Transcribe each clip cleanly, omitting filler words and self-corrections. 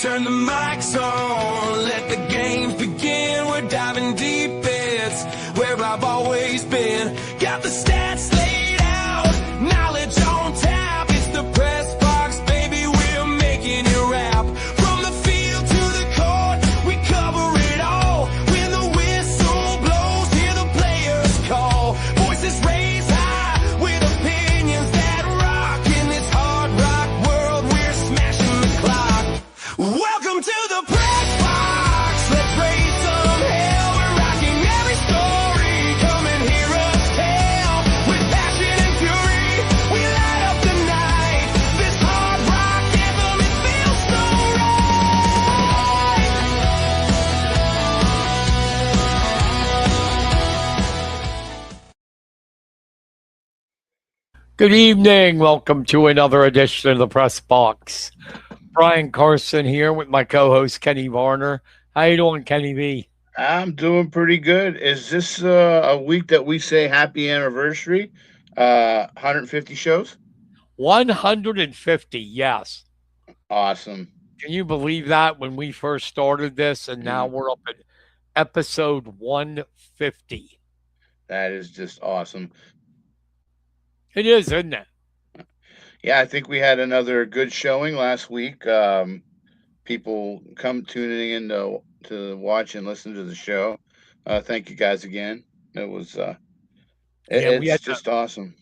Turn the mics on, let the games begin. We're diving deep, it's where I've always been. Got the stats laid out, knowledge on tap. It's the press box, baby, we're making it rap. From the field to the court, we cover it all. When the whistle blows, hear the players call. Voices raised high with opinions that rock. In this hard rock world, we're smashing the clock. Welcome to the press box. Let's raise some hell. We're rocking every story. Come and hear us tell. With passion and fury, we light up the night. This hard rock anthem, it feels so right. Good evening. Welcome to another edition of the Press Box. Brian Carson here with my co-host Kenny Varner. How you doing, Kenny V? I'm doing pretty good. Is this a week that we say happy anniversary? 150 shows? 150, yes. Awesome. Can you believe that when we first started this and now we're up at episode 150? That is just awesome. It is, isn't it? Yeah, I think we had another good showing last week. People come tuning in to watch and listen to the show. Thank you guys again. It was it's just awesome.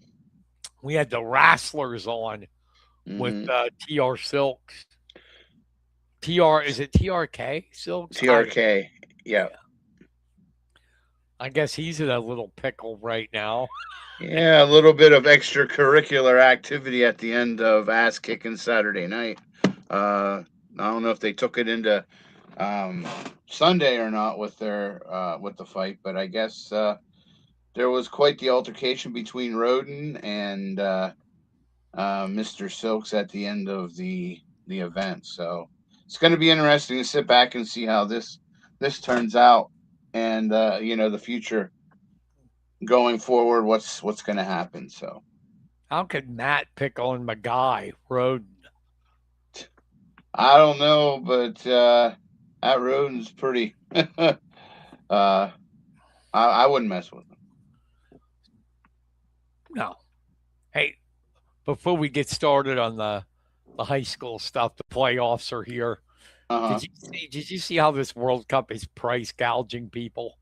We had the Wrestlers on with TR Silks. Is it TRK Silks? TRK, yeah. I guess he's in a little pickle right now. Yeah, a little bit of extracurricular activity at the end of Ass Kicking Saturday night. I don't know if they took it into Sunday or not with the fight, but I guess there was quite the altercation between Roden and Mr. Silks at the end of the event. So it's going to be interesting to sit back and see how this turns out, and the future going forward, what's going to happen. So how could Matt pick on my guy Roden? I don't know, but that Roden's pretty. I wouldn't mess with him. No. Hey, before we get started on the high school stuff, the playoffs are here. Did you see how this World Cup is price gouging people?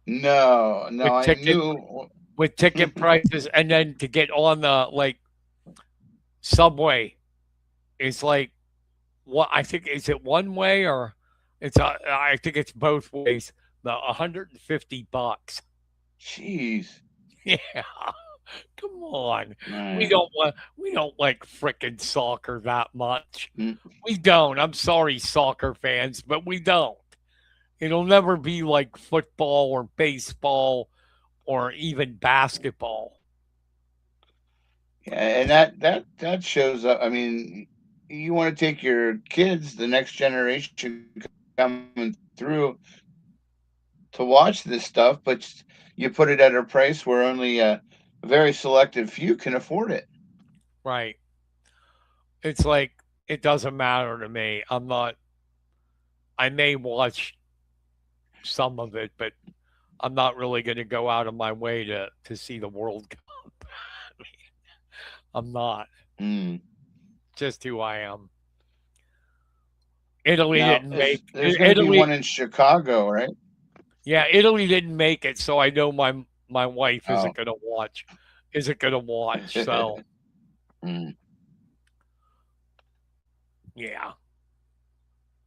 No, I knew with ticket prices, and then to get on the subway, it's like what I think is it one way or I think it's both ways. The $150. Jeez. Yeah. Come on. Man. We don't like frickin' soccer that much. We don't. I'm sorry, soccer fans, but we don't. It'll never be like football or baseball or even basketball. Yeah, and that shows up. I mean, you want to take your kids, the next generation coming through, to watch this stuff, but you put it at a price where only a very selective few can afford it. Right. It's like, it doesn't matter to me. I may watch some of it, but I'm not really going to go out of my way to see the World Cup. I'm not. Just who I am. Italy didn't make it. There's going to be one in Chicago, right? Yeah, Italy didn't make it, so I know my wife isn't going to watch. So yeah,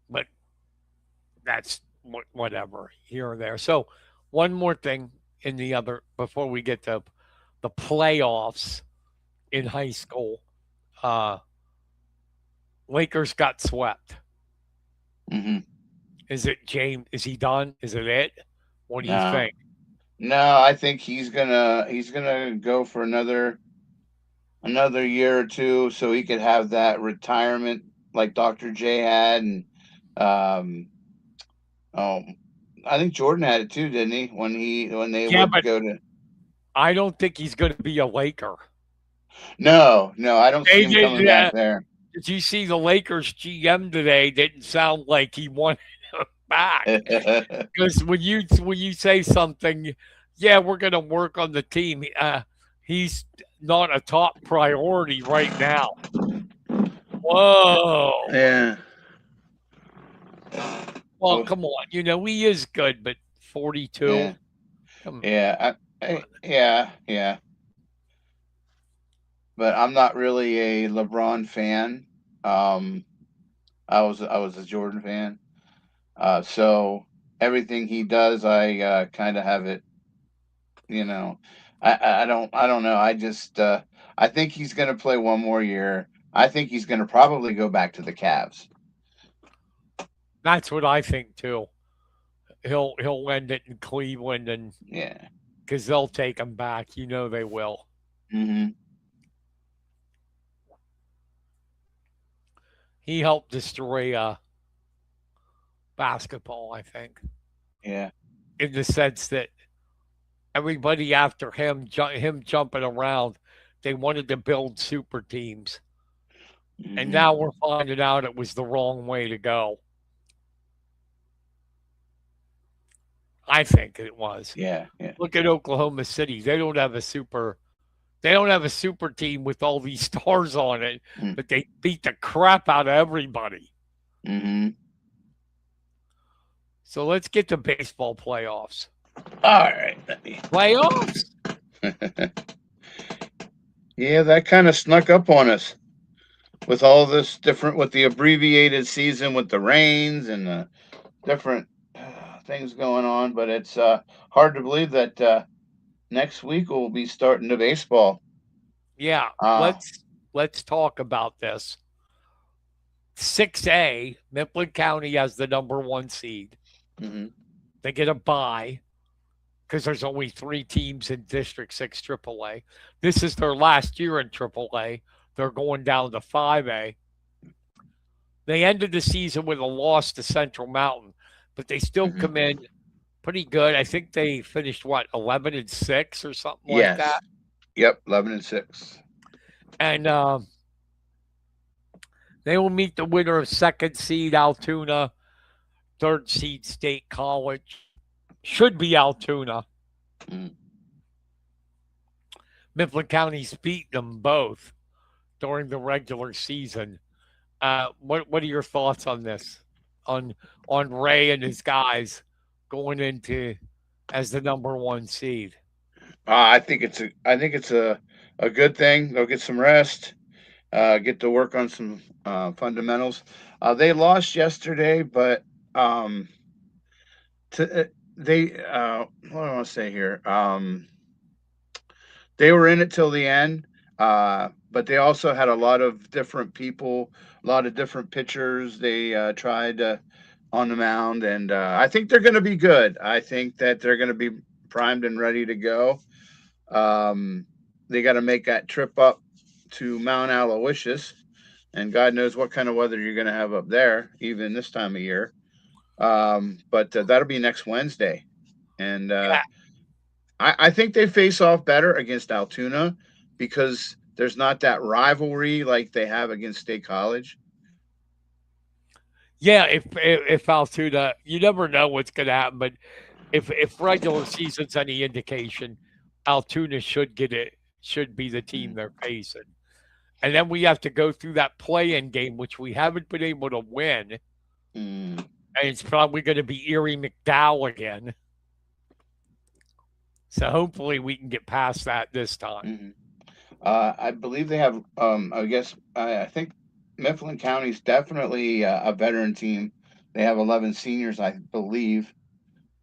but that's whatever here or there. So one more thing before we get to the playoffs in high school, Lakers got swept. Is it James? Is he done? Is it? What do you think? No, I think he's gonna go for another year or two, so he could have that retirement like Dr. J had, and I think Jordan had it too, didn't he? When they would go to. I don't think he's going to be a Laker. No, I don't see him coming back there. Did you see the Lakers GM today? Didn't sound like he wanted him back. Because when you say something, yeah, we're going to work on the team. He's not a top priority right now. Whoa. Yeah. Well, come on. He is good, but 42. Yeah. Come Yeah. Yeah. But I'm not really a LeBron fan. I was a Jordan fan. So everything he does, I kind of have it. I don't know. I think he's going to play one more year. I think he's going to probably go back to the Cavs. That's what I think too. He'll end it in Cleveland, and Yeah. because they'll take him back. They will. Mm-hmm. He helped destroy basketball, I think. Yeah. In the sense that everybody after him jumping around, they wanted to build super teams. Mm-hmm. And now we're finding out it was the wrong way to go. I think it was. Yeah. Look at Oklahoma City. They don't have a super team with all these stars on it, but they beat the crap out of everybody. Mm-hmm. So let's get to baseball playoffs. All right. Playoffs? Yeah, that kind of snuck up on us with all this with the abbreviated season, with the rains and the different things going on. But it's hard to believe that next week we'll be starting the baseball. Yeah, let's talk about this. 6A, Mifflin County has the number 1 seed. Mm-hmm. They get a bye because there's only 3 teams in District 6 AAA. This is their last year in AAA. They're going down to 5A. They ended the season with a loss to Central Mountain, but they still come in pretty good. I think they finished, 11-6 or something like that? Yep, 11-6. And they will meet the winner of 2nd seed Altoona, 3rd seed State College. Should be Altoona. Mifflin County's beaten them both during the regular season. What are your thoughts on this? On Ray and his guys going into as the number 1 seed? I think it's a good thing. They'll get some rest, get to work on some fundamentals. They lost yesterday, but what do I want to say here? They were in it till the end, but they also had a lot of different people, a lot of different pitchers. They tried on the mound, and I think they're going to be good. I think that they're going to be primed and ready to go. They got to make that trip up to Mount Aloysius, and God knows what kind of weather you're going to have up there, even this time of year. But that'll be next Wednesday, and I think they face off better against Altoona because there's not that rivalry like they have against State College. Yeah, if Altoona, you never know what's going to happen, but if regular season's any indication, Altoona should get it, should be the team they're facing. And then we have to go through that play-in game, which we haven't been able to win. And it's probably going to be Erie McDowell again. So hopefully we can get past that this time. I believe they have, I think Mifflin County is definitely a veteran team. They have 11 seniors, I believe.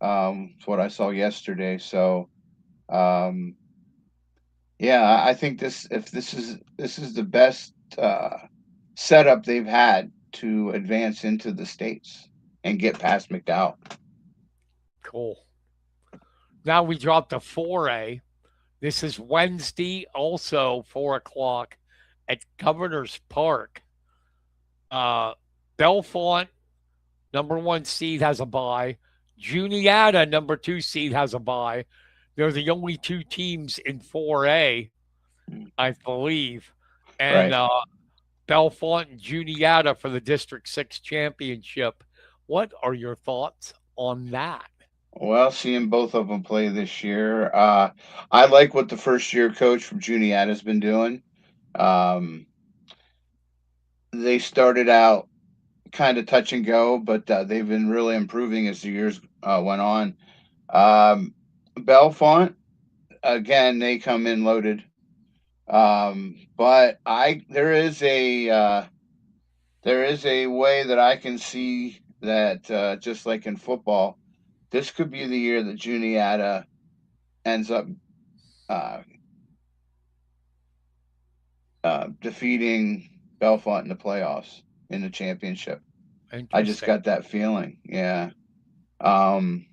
It's what I saw yesterday. So, I think this is the best setup they've had to advance into the states and get past McDowell. Cool. Now we drop to 4A. This is Wednesday, also 4:00 at Governor's Park. Bellefonte, number 1 seed, has a bye. Juniata, number 2 seed, has a bye. They're the only 2 teams in 4A, I believe. And Bellefonte and Juniata for the District 6 championship. What are your thoughts on that? Well, seeing both of them play this year, I like what the first year coach from Juniata has been doing. Um, they started out kind of touch and go, but they've been really improving as the years went on. Bellefonte, again, they come in loaded. But there is a way that I can see that just like in football, this could be the year that Juniata ends up uh, defeating Bellefonte in the playoffs in the championship. I just Interesting. got that feeling. Yeah. Um,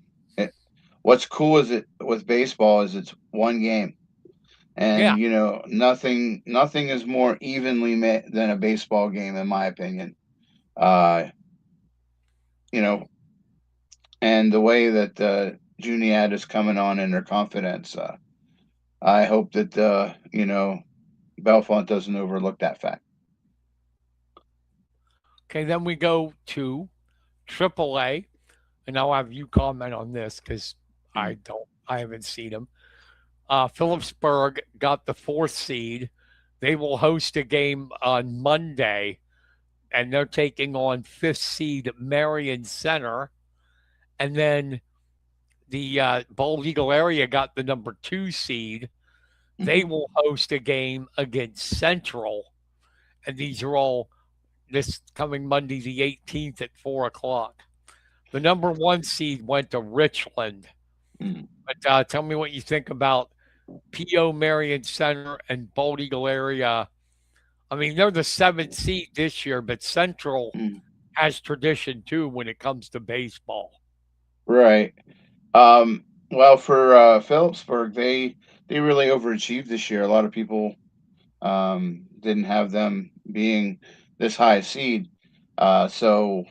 what's cool is it with baseball is it's one game, Yeah. and nothing is more evenly than a baseball game, in my opinion. Uh, you know, and the way that Juniata is coming on in their confidence, I hope that Bellefonte doesn't overlook that fact. Okay, then we go to AAA, and I'll have you comment on this because Mm. I haven't seen them. Phillipsburg got the fourth seed. They will host a game on Monday, and they're taking on fifth seed Marion Center. And then the Bald Eagle area got the number 2 seed. They Mhm. will host a game against Central, and these are all this coming Monday, the 18th at 4 o'clock. The number 1 seed went to Richland. Mm. But tell me what you think about PO Marion Center and Bald Eagle area. I mean, they're the 7th seed this year, but Central Mm. has tradition too when it comes to baseball. Right. Well, for Phillipsburg, they really overachieved this year. A lot of people didn't have them being this high seed. So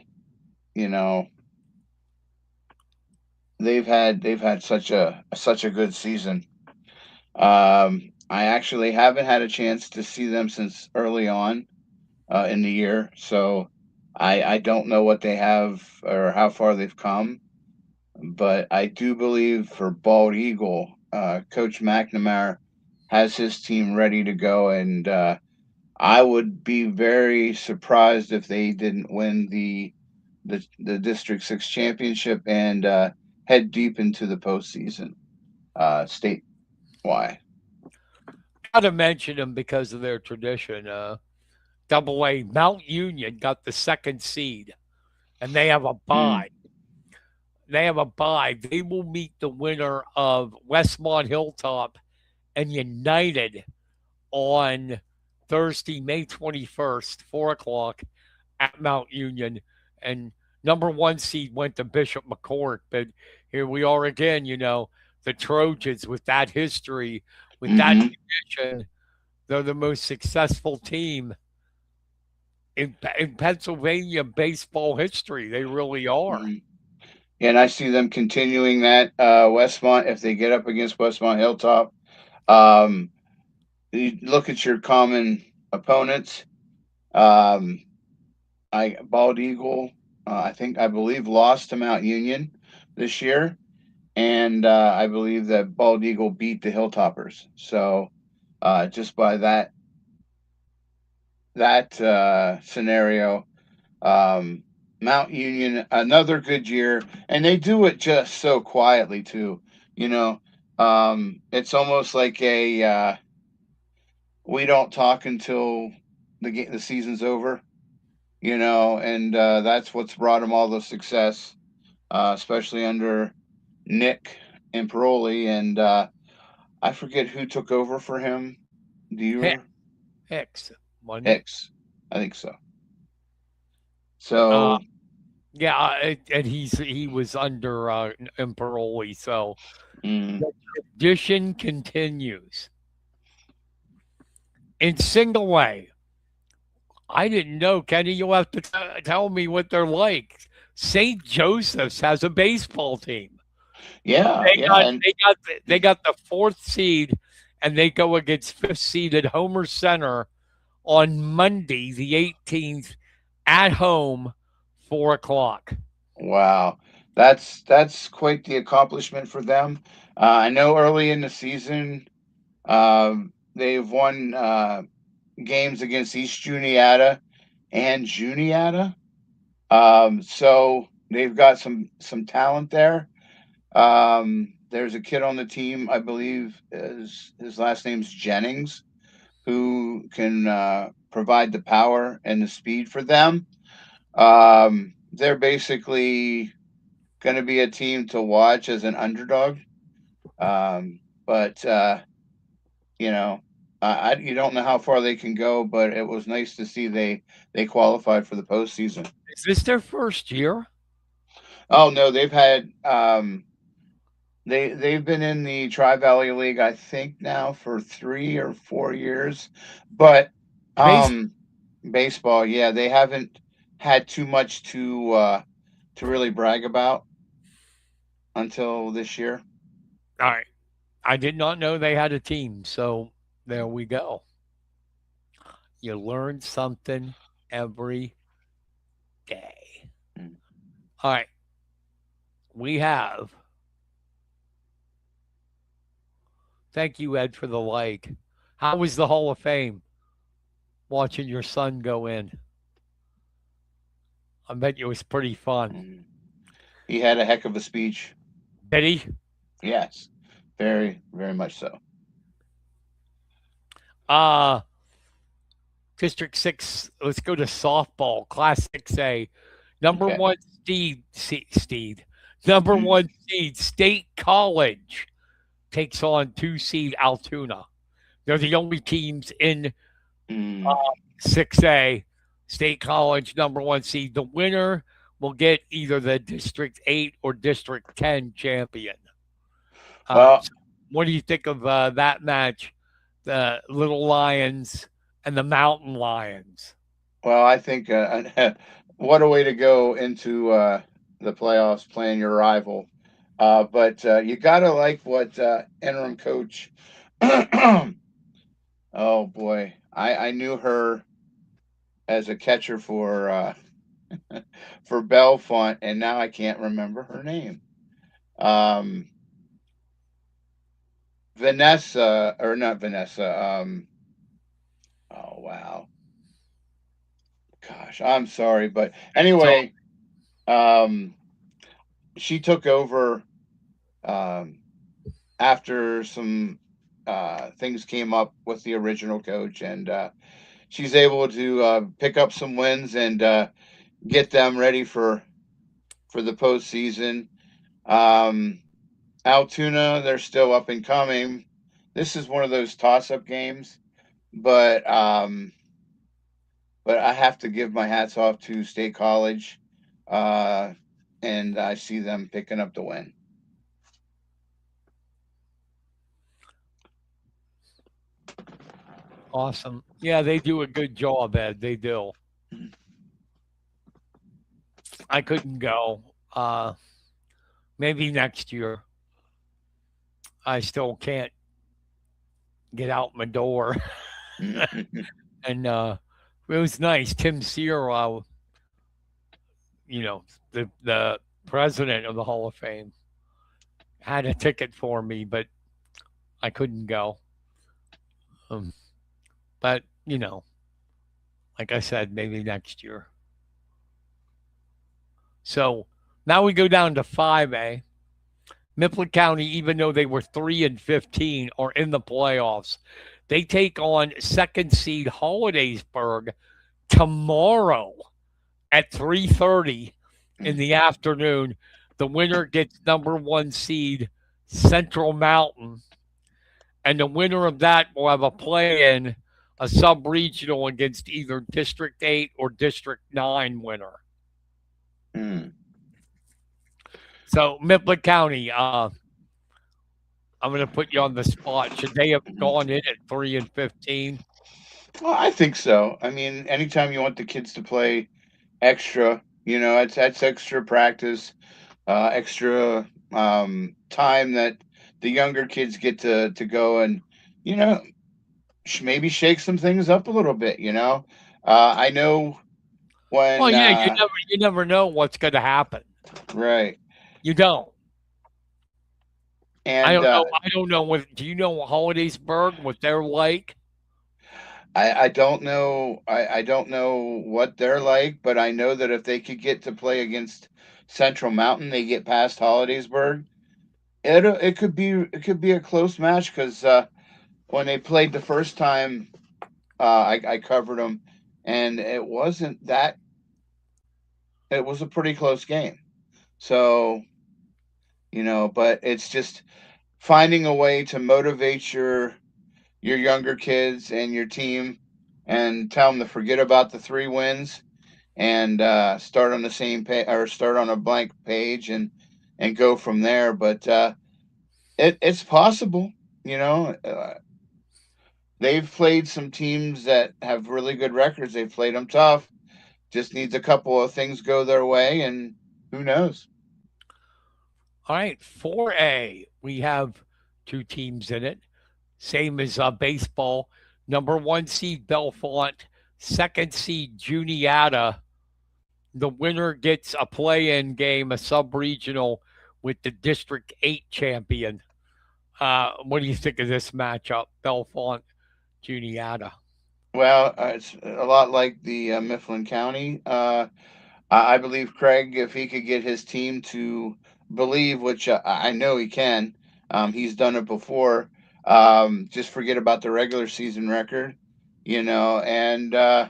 you know they've had such a good season. I actually haven't had a chance to see them since early on in the year, so I don't know what they have or how far they've come. But I do believe for Bald Eagle, Coach McNamara has his team ready to go, and I would be very surprised if they didn't win the District Six championship and head deep into the postseason, statewide. Got to mention them because of their tradition. Double A Mount Union got the 2nd seed, and they have a Mm, bye. They have a bye. They will meet the winner of Westmont Hilltop and United on Thursday, May 21st, 4 o'clock at Mount Union. And number 1 seed went to Bishop McCourt. But here we are again, the Trojans with that history, with that hmm tradition. They're the most successful team in Pennsylvania baseball history. They really are. hmm And I see them continuing that Westmont if they get up against Westmont Hilltop. Um, you look at your common opponents. Um, Bald Eagle, I believe lost to Mount Union this year, and I believe that Bald Eagle beat the Hilltoppers. So just by that scenario, um, Mount Union another good year, and they do it just so quietly too. You know, it's almost like a we don't talk until the season's over. And that's what's brought them all the success, especially under Nick and Paroli, and I forget who took over for him. Do Hick, you Hicks, wasn't it? Hicks? I think so. Uh, So, yeah, and he was under Imperoli, so mm, the tradition continues. In single A, I didn't know, Kenny. You'll have to tell me what they're like. St. Joseph's has a baseball team. yeah, They yeah, got and they got the 4th seed, and they go against 5th seeded Homer Center on Monday, the 18th, at home, 4 o'clock. Wow, that's quite the accomplishment for them. I know early in the season, they've won games against East Juniata and Juniata. So they've got some talent there. There's a kid on the team, I believe, his last name's Jennings, who can provide the power and the speed for them. They're basically going to be a team to watch as an underdog. But you know, you don't know how far they can go, but it was nice to see they qualified for the postseason. Is this their first year? Oh no, they've had they've been in the Tri Valley League, I think now for 3 or 4 years, but Base. um, baseball, yeah, they haven't had too much to really brag about until this year. All right. I did not know they had a team, so there we go. You learn something every day. Mm. All right. We have. Thank you, Ed, for the like. How was the Hall of Fame watching your son go in? I bet it was pretty fun. Mm. He had a heck of a speech. Did he? Yes, very, very much so. Uh, District 6, let's go to softball, Class 6A. Number Okay. one seed. Number Mm. one seed, State College takes on 2 seed Altoona. They're the only teams in Mm. 6A. State College, number one seed. The winner will get either the District 8 or District 10 champion. Well, What do you think of that match? The Little Lions and the Mountain Lions. well, I think what a way to go into the playoffs playing your rival. But you gotta like what interim coach. Oh boy, I knew her as a catcher for Belfont, and now I can't remember her name. Um, Vanessa, or not Vanessa. Oh wow, gosh, I'm sorry, but So anyway, um, she took over um, after some things came up with the original coach, and she's able to pick up some wins and get them ready for the postseason. Um, Altoona, they're still up and coming. This is one of those toss-up games, but but I have to give my hats off to State College, uh, and I see them picking up the win. awesome. Yeah, they do a good job, Ed. They do. I couldn't go. Maybe next year. I still can't get out my door. And it was nice. Tim Sear, the president of the Hall of Fame, had a ticket for me, but I couldn't go. Um, but like I said, maybe next year. So now we go down to 5A. Mifflin County, even though they were 3-15, are in the playoffs. They take on second seed Hollidaysburg tomorrow at 3:30 in the afternoon. The winner gets number one seed Central Mountain, and the winner of that will have a play-in, a sub-regional against either District 8 or District 9 winner. Mm. So Mifflin County, I'm going to put you on the spot. Should they have gone in at 3-15? Well, I think so. I mean, anytime you want the kids to play extra, that's extra practice, extra time that the younger kids get to go and you know maybe shake some things up a little bit. I know Well, when yeah, you never know what's going to happen. right, You don't. I and don't know. I don't know what. Do you know Hollidaysburg? What they're like? I don't know. I don't know what they're like, but I know that if they could get to play against Central Mountain, they get past Hollidaysburg. It could be a close match because when they played the first time, I covered them, and it wasn't that. It was a pretty close game. So but it's just finding a way to motivate your younger kids and your team, and tell them to forget about the 3 wins and start on the same page, or start on a blank page, and go from there. But it's possible. You know, they've played some teams that have really good records. They've played them tough. Just needs a couple of things go their way, and who knows? All right, 4A. We have two teams in it. Same as baseball. Number one seed Bellefonte, second seed Juniata. The winner gets a play-in game, a sub-regional with the District 8 champion. What do you think of this matchup, Bellefonte, Juniata? Well, it's a lot like the Mifflin County. I believe Craig, if he could get his team to believe, which I know he can, he's done it before. Just forget about the regular season record, and uh,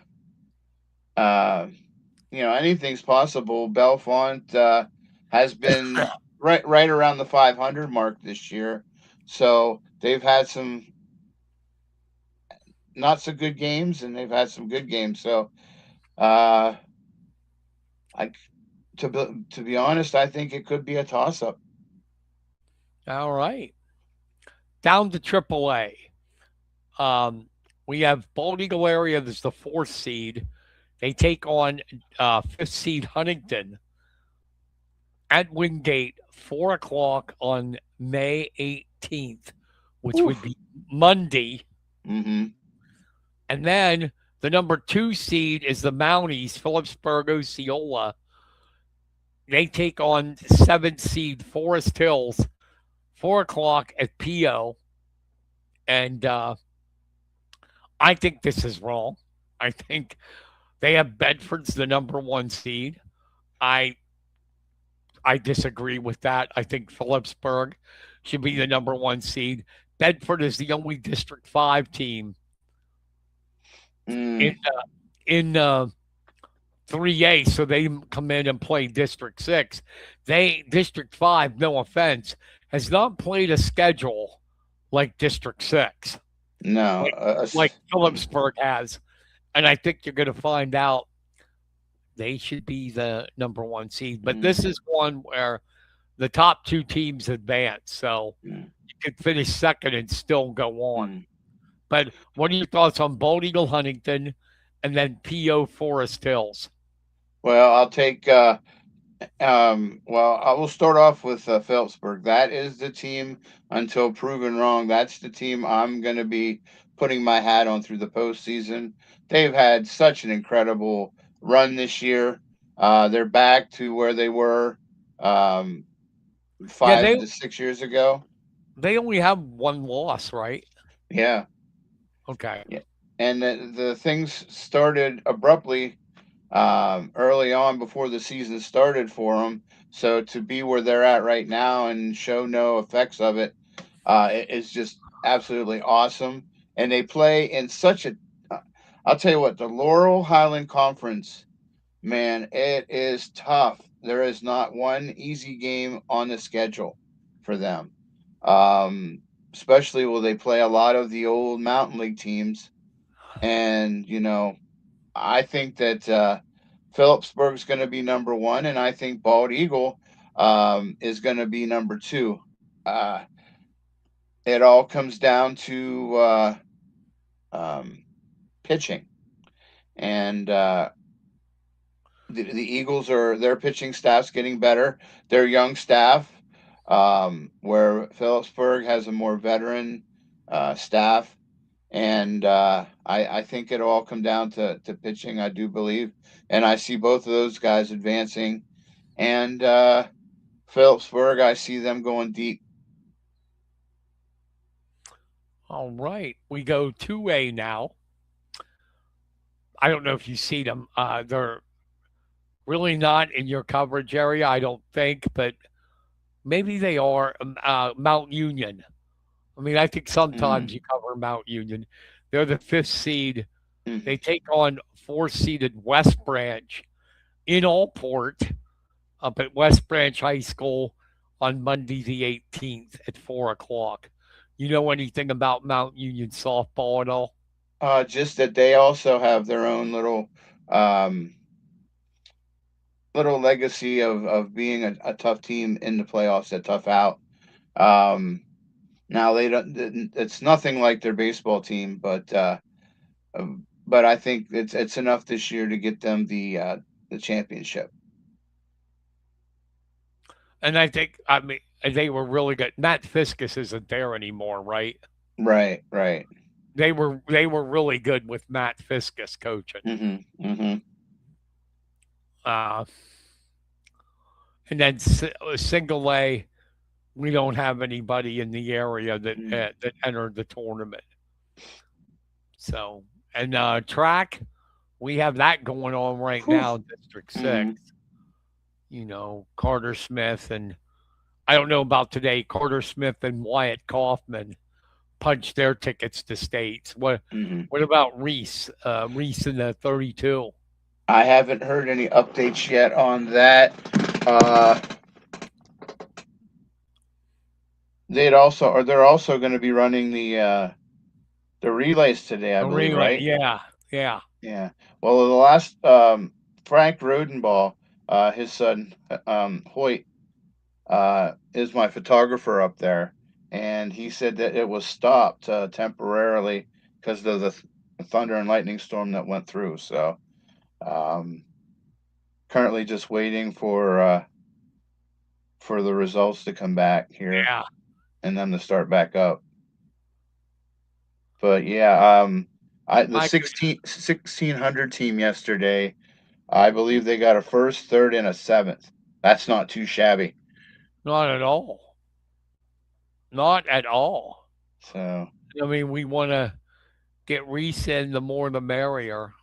anything's possible. Belfont has been right around the 500 mark this year, so they've had some not so good games, and they've had some good games. So, uh, I to be honest, I think it could be a toss up. All right. Down to AAA. Um, we have Bald Eagle area as the fourth seed. They take on fifth seed Huntington at Wingate, 4 o'clock on May 18th, which would Oof. be Monday. Mm-hmm. And then the number two seed is the Mounties, Phillipsburg Osceola. They take on seventh seed Forest Hills, 4 o'clock at PO. And I think this is wrong. I think they have Bedford's the number one seed. I I disagree with that. I think Phillipsburg should be the number one seed. Bedford is the only District 5 team in Mm, uh, in 3A, so they come in and play District 6. District 5, no offense, has not played a schedule like District 6, no. like like Phillipsburg has. And I think you're going to find out they should be the number one seed. But Mm, this is one where the top two teams advance, so mm, you could finish second and still go on. mm. But what are your thoughts on Bald Eagle Huntington and then PO Forest Hills? Well, I'll take. Well, I will start off with Phillipsburg. That is the team until proven wrong. That's the team I'm going to be putting my hat on through the postseason. They've had such an incredible run this year. They're back to where they were um, Yeah, 5 to 6 years ago. they only have one loss, right? Yeah, Okay. yeah. And the things started abruptly early on before the season started for them. So to be where they're at right now and show no effects of it, is just absolutely awesome. And they play in such a. I'll tell you what, the Laurel Highland Conference, man, it is tough. There is not one easy game on the schedule for them. Um, Especially will they play a lot of the old Mountain League teams, and I think that Phillipsburg's going to be number one, and I think Bald Eagle is going to be number two. Uh, it all comes down to um, pitching, and the Eagles are their pitching staff's getting better. Their young staff, where Phillipsburg has a more veteran staff, and I think it'll all come down to pitching. I do believe, and I see both of those guys advancing, and Phillipsburg, I see them going deep. All right. We go 2A now. I don't know if you see them. They're really not in your coverage area, I don't think, but maybe they are. Mount Union. I mean, I think sometimes Mm, you cover Mount Union. They're the fifth seed. mm. They take on four-seeded West Branch in Allport up at West Branch High School on Monday the 18th at 4 o'clock. You know anything about Mount Union softball at all? Just that they also have their own um, little legacy of being a tough team in the playoffs, a tough out. Um, Now they don't. It's nothing like their baseball team, but I think it's enough this year to get them the championship. And I mean, they were really good. Matt Fiskus isn't there anymore, right? Right, right. They were really good with Matt Fiskus coaching. Hmm. Uh, and then single A, we don't have anybody in the area that entered the tournament. So, and track, we have that going on right now, District 6. Hmm. You know, Carter Smith and I don't know about today. Carter Smith and Wyatt Kaufman punched their tickets to states. Hmm. What about Reese? Reese in the 32. I haven't heard any updates yet on that. Uh, they're also going to be running the relays today, I The believe, relay, right? yeah, yeah. Yeah. Well, the last Frank Rodenball, his son Hoyt, is my photographer up there, and he said that it was stopped temporarily because of the thunder and lightning storm that went through. So, um, currently just waiting for the results to come back here Yeah, and then to start back up. But yeah, the I could 1600 team yesterday, I believe they got a first, third, and a seventh. That's not too shabby. not at all. Not at all. So, I mean, we want to get Reese in. The more, the merrier.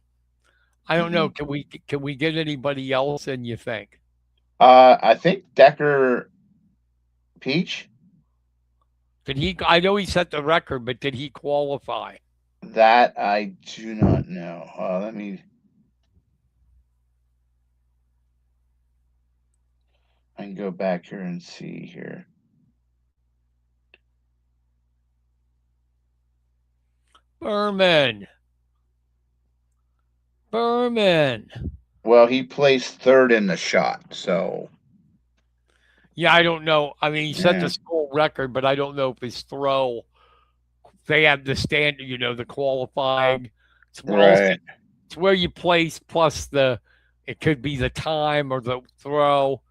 I don't know. mhm. Can we get anybody else in? You think? I think Decker Peach, Did he? I know he set the record, but did he qualify? that I do not know. I can go back here and see here. Berman. Berman. Well, he placed third in the shot. So, Yeah, I don't know. I mean, he set the yeah, school record, but I don't know if his throw. They have the standard, the qualifying. It's also right. it's where you place plus the. It could be the time or the throw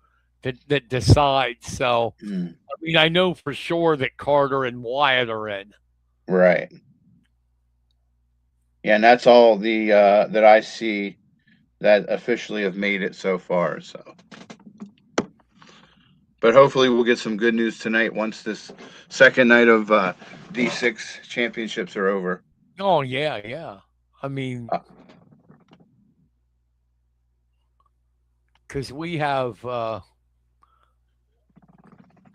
that decides. So, Mm, I mean, I know for sure that Carter and Wyatt are in. right. Yeah, and that's all the that I see that officially have made it so far. So, but hopefully we'll get some good news tonight once this second night of D6 championships are over. Oh yeah, yeah. I mean, Uh, because we have. I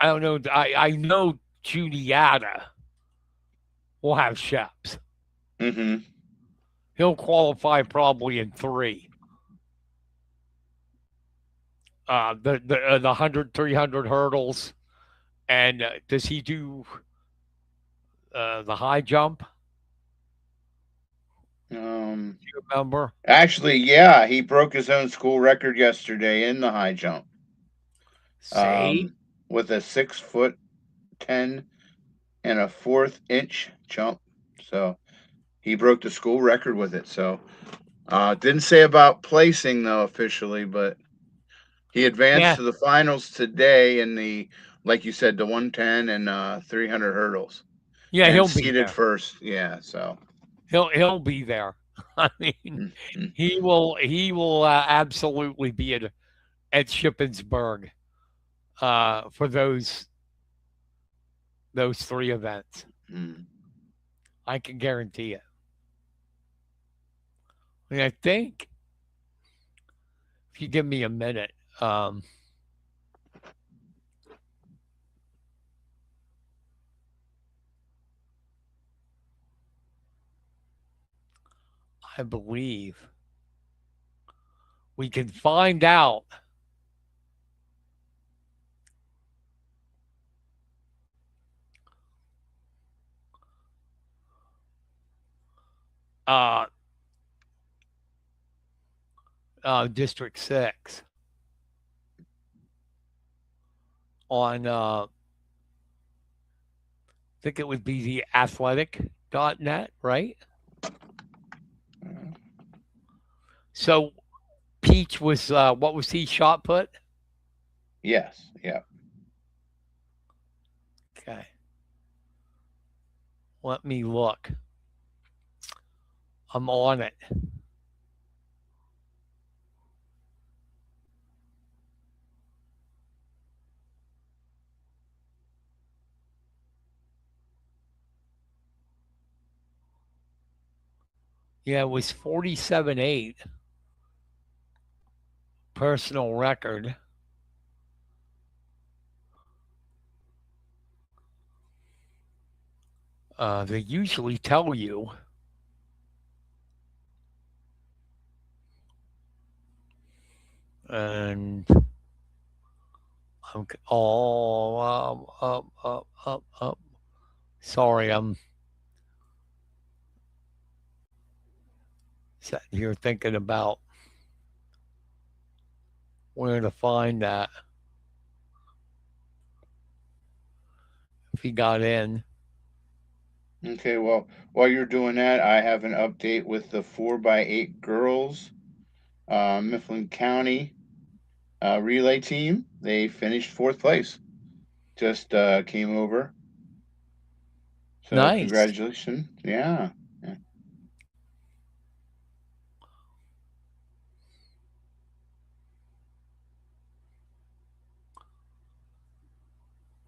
don't know. I know Judiata will have Sheps. mm-hmm. He'll qualify probably in 3. The 100, 300 hurdles, and does he do the high jump? Do you remember? Actually, yeah, he broke his own school record yesterday in the high jump. See, Um, with a 6 foot 10 and a fourth inch jump. So he broke the school record with it. So didn't say about placing though officially, but he advanced yeah, to the finals today in the, like you said, the 110 and 300 hurdles, yeah, and he'll be seated there. first. Yeah, so He'll be there. I mean, he will absolutely be at Shippensburg for those three events. Mm. I can guarantee it. I mean, I think if you give me a minute, I believe we can find out uh, District 6 on, I think it would be the athletic.net, right? So Peach was, what was he, shot put? Yes. Yeah. Okay. Let me look. I'm on it. Yeah, it was 47.8 personal record. They usually tell you. And I'm up. Sorry, I'm sitting here thinking about where to find that. If he got in. Okay. Well, while you're doing that, I have an update with the 4x8 girls, Mifflin County relay team. They finished fourth place. Just came over. So Nice. congratulations. Yeah.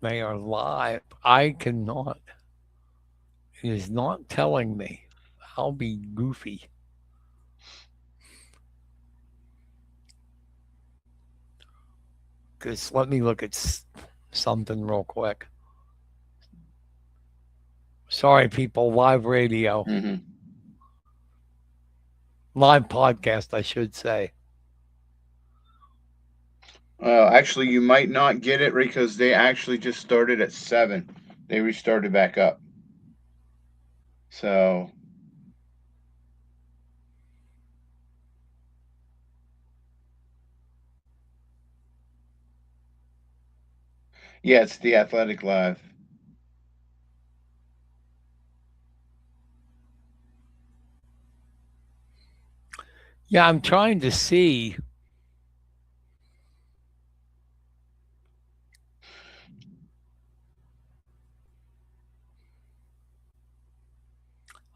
They are live. I cannot. It is not telling me. I'll be goofy. Because let me look at something real quick. Sorry, people. Live radio. Mm-hmm. Live podcast, I should say. Actually, you might not get it because they actually just started at 7. They restarted back up. So. Yeah, it's the Athletic Live. Yeah, I'm trying to see.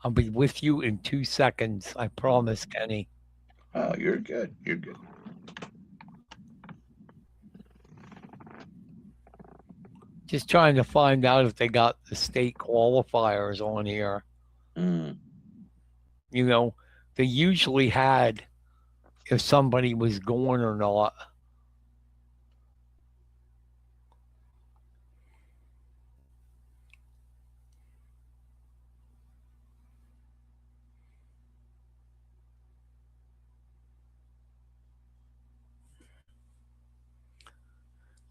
I'll be with you in 2 seconds. I promise, Kenny. Oh, you're good. You're good. Just trying to find out if they got the state qualifiers on here. Mm. You know, they usually had if somebody was going or not.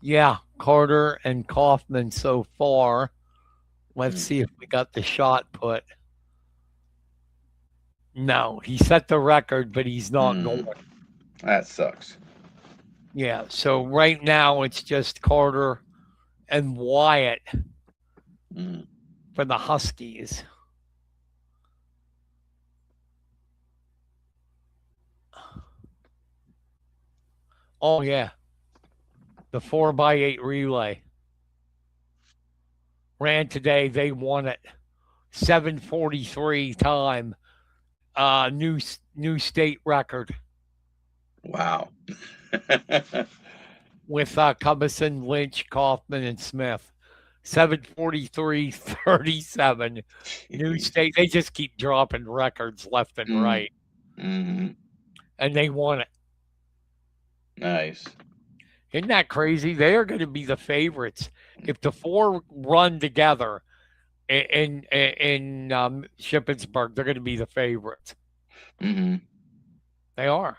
Yeah, Carter and Kaufman so far. Let's see if we got the shot put. No, he set the record, but he's not going. That sucks. Yeah, so right now it's just Carter and Wyatt for the Huskies. Oh, yeah. The 4x8 relay. Ran today. They won it. 7:43 time. New state record Wow. with Cumberson, Lynch, Kaufman, and Smith. 743-37. New state. They just keep dropping records left and Mm. right, Mm-hmm. and they won it. Nice. Isn't that crazy? They are going to be the favorites if the four run together in Shippensburg. They're going to be the favorites. Mm-hmm. They are.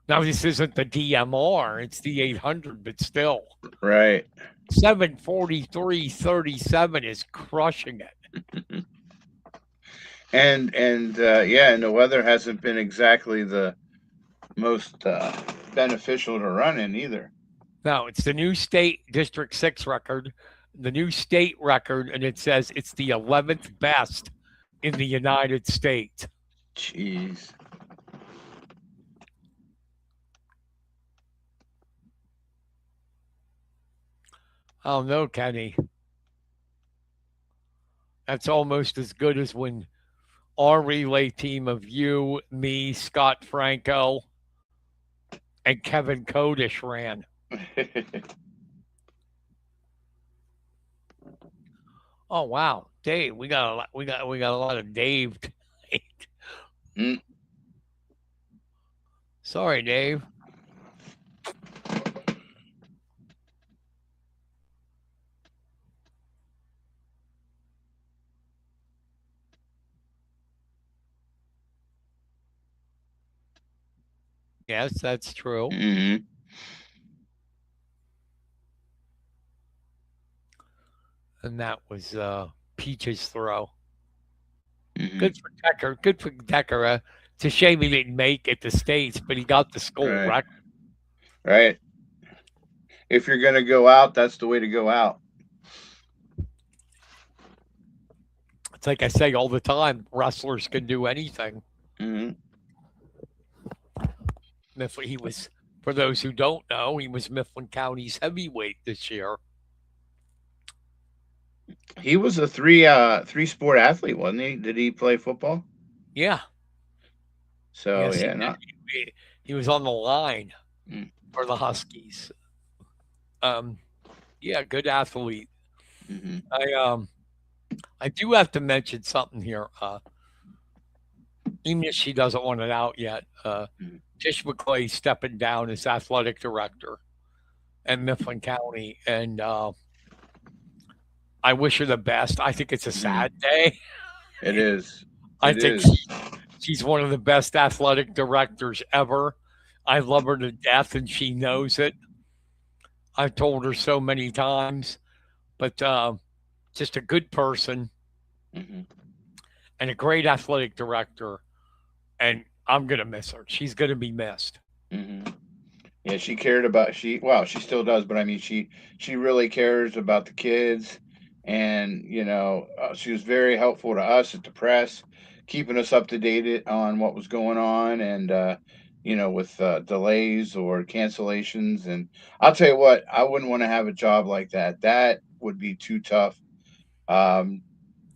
Now this isn't the DMR; it's the 800, but still, Right. 743-37 is crushing it. And yeah, and the weather hasn't been exactly the most beneficial to run in either. No, it's the new state District 6 record, the new state record, and it says it's the 11th best in the United States. Jeez. Oh no, Kenny. That's almost as good as when our relay team of you, me, Scott Franco, and Kevin Kodish ran. Oh wow, Dave, we got a lot. We got a lot of Dave tonight. Mm. Sorry, Dave. Yes, that's true. Mm-hmm. And that was Peach's throw. Mm-hmm. Good for Decker. Good for Decker. It's a shame he didn't make it to States, but he got the school Right. record. Right. If you're going to go out, that's the way to go out. It's like I say all the time, wrestlers can do anything. Mm-hmm. He was, for those who don't know, he was Mifflin County's heavyweight this year. He was a three sport athlete, wasn't he? Did he play football? Yeah. So Yes, yeah, not he was on the line Mm. for the Huskies. Yeah, good athlete. Mm-hmm. I do have to mention something here. Even if she doesn't want it out yet, Tish McClay stepping down as athletic director in Mifflin County, and I wish her the best. I think it's a sad day. It is. I It think is. she's one of the best athletic directors ever. I love her to death, and she knows it. I've told her so many times, but just a good person Mm-hmm. and a great athletic director. And I'm going to miss her. She's going to be missed. Mm-hmm. Yeah, she cared about she still does, but I mean she really cares about the kids, and she was very helpful to us at the press, keeping us up to date on what was going on, and with delays or cancellations. And I'll tell you what, I wouldn't want to have a job like that. That would be too tough.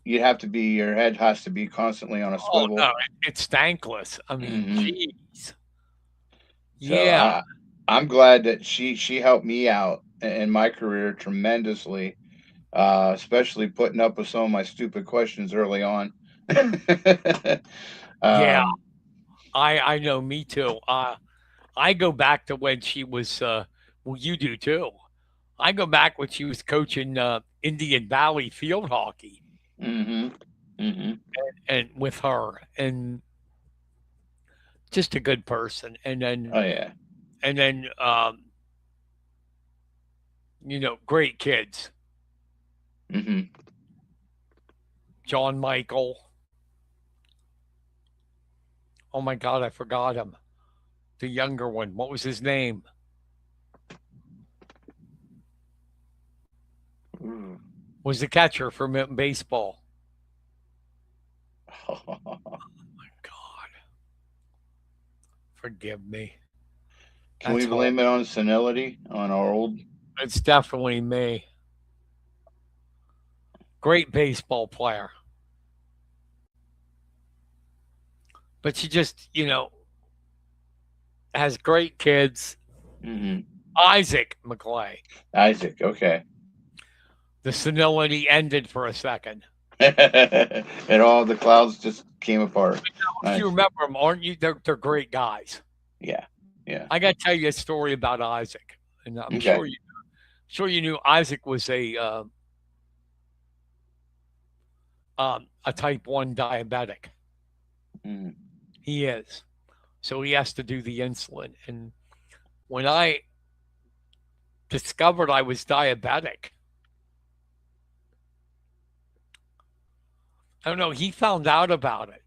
You'd have to be, your head has to be constantly on a swivel. No, it's thankless. I mean, Mhm. jeez. So Yeah. I'm glad that she helped me out in my career tremendously, especially putting up with some of my stupid questions early on. Yeah. Um, I know, me too. I go back to when she was, well, you do too. I go back when she was coaching Indian Valley field hockey mhm, mhm. and with her, and just a good person. And then, Oh yeah. great kids. Mhm. John Michael. Oh my God, I forgot him. The younger one. What was his name? Ooh. Was the catcher for baseball. Oh my God. Forgive me. Can we That's blame it on senility, on our old? It's definitely me. Great baseball player. but she just, has great kids. Hmm. Isaac McClay. Isaac. Okay. The senility ended for a second. And all the clouds just came apart. If you Nice. remember them, aren't you? They're great guys. Yeah. Yeah. I got to tell you a story about Isaac, and I'm Okay. sure you knew Isaac was a type 1 diabetic. Mm. He is. So he has to do the insulin. And when I discovered I was diabetic, I don't know, he found out about it.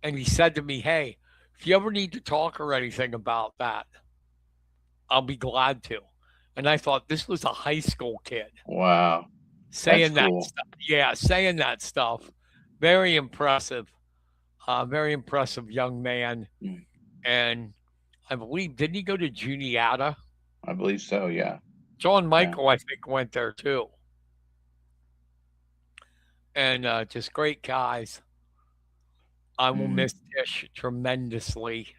And he said to me, "Hey, if you ever need to talk or anything about that, I'll be glad to." And I thought this was a high school kid Wow. That's saying that cool. stuff. Yeah, saying that stuff. Very impressive. Very impressive young man. Mm. And I believe, didn't he go to Juniata? I believe so. Yeah. John Yeah. Michael, I think, went there too. And just great guys. I will Mm. miss Tish tremendously.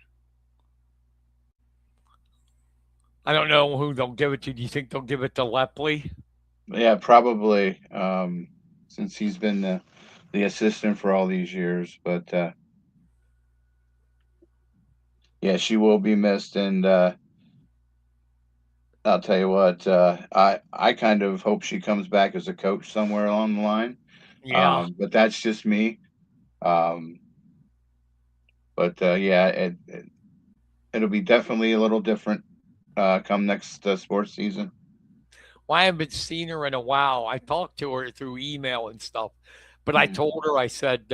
I don't know who they'll give it to. Do you think they'll give it to Lepley? Yeah. Probably. Since he's been the assistant for all these years, but yeah, she will be missed, and I'll tell you what, I kind of hope she comes back as a coach somewhere along the line. Yeah. But that's just me. Um, but yeah, it'll be definitely a little different come next sports season. Well, I haven't seen her in a while. I talked to her through email and stuff, but I Mm. told her, I said,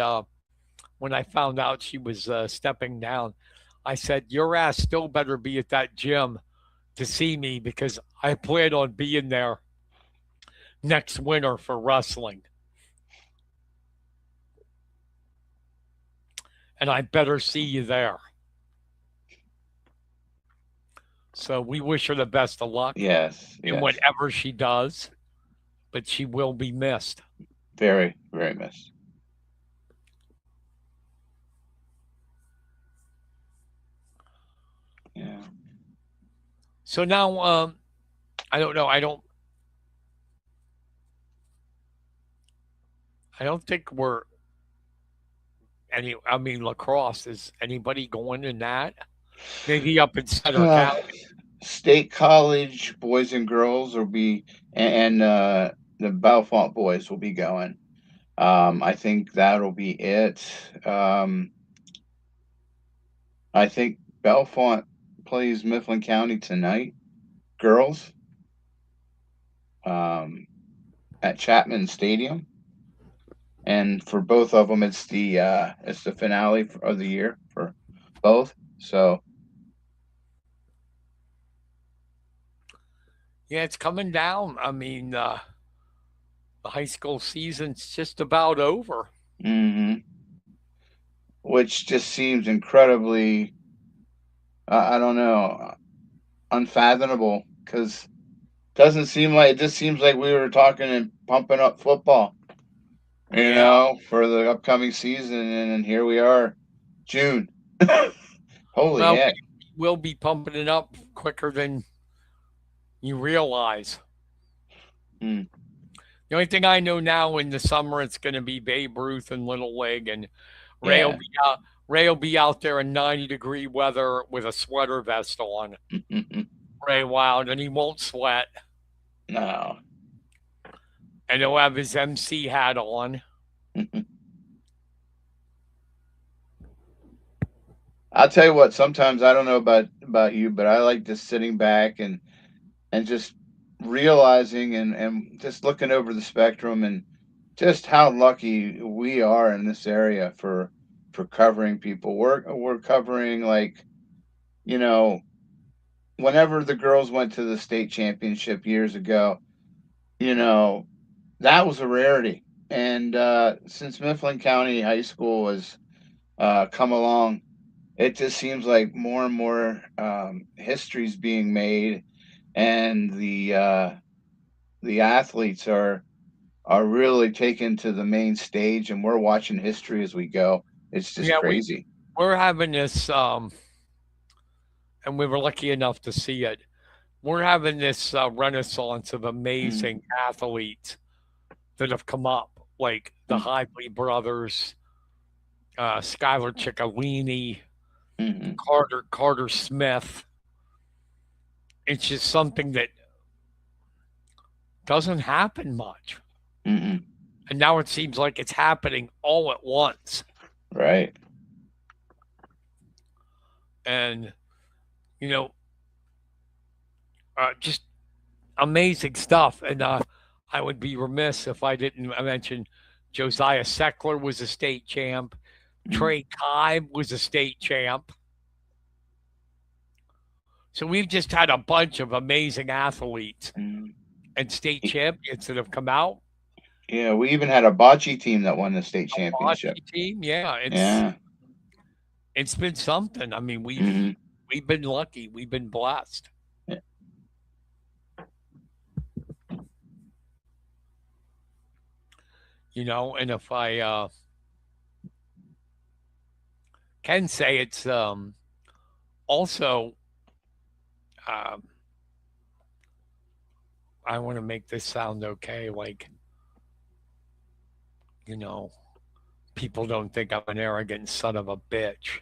when I found out she was stepping down, I said, your ass still better be at that gym to see me because I plan on being there next winter for wrestling. And I better see you there. So we wish her the best of luck Yes, in yes, whatever she does, but she will be missed. very, very missed. Yeah. So now, I don't know. I don't think we're any. I mean, lacrosse, is anybody going in that? Maybe up in Center Uh, County. State College boys and girls will be, and the Belfont boys will be going. I think that'll be it. Um, I think Belfont plays Mifflin County tonight, girls, um, at Chapman Stadium, and for both of them, it's the finale of the year for both. So Yeah, it's coming down. I mean, the high school season's just about over. mhm, which just seems incredibly, I don't know, unfathomable because doesn't seem like it just seems like we were talking and pumping up football, Yeah. for the upcoming season, and then here we are, June. Holy Well, heck. we'll be pumping it up quicker than you realize. Hmm. The only thing I know now, in the summer, it's going to be Babe Ruth and Little League, and Ray will Yeah. be out. Ray will be out there in 90-degree weather with a sweater vest on. Ray Wild, and he won't sweat, No. and he'll have his MC hat on. I'll tell you what, sometimes I don't know about you, but I like just sitting back and just realizing and just looking over the spectrum and just how lucky we are in this area for covering people. We're covering, like, you know, whenever the girls went to the state championship years ago, you know, that was a rarity. And since Mifflin County High School has come along, it just seems like more and more history's being made, and the athletes are really taken to the main stage, and we're watching history as we go. It's just Yeah, crazy. we're having this, and we were lucky enough to see it. We're having this renaissance of amazing athletes that have come up, like the Hively brothers, Skylar Ciccolini, Mhm. Carter Smith. It's just something that doesn't happen much. Mhm. And now it seems like it's happening all at once. Right. And, you know, just amazing stuff. And I would be remiss if I didn't mention Josiah Seckler was a state champ. Trey Kibe was a state champ. So we've just had a bunch of amazing athletes Mhm. and state champions that have come out. Yeah, we even had a bocce team that won the state championship. Bocce team, yeah, Yeah. it's been something. I mean, Mhm. we've been lucky, we've been blessed. Yeah. You know, and if I can say it's also I want to make this sound okay, like, you know, people don't think I'm an arrogant son of a bitch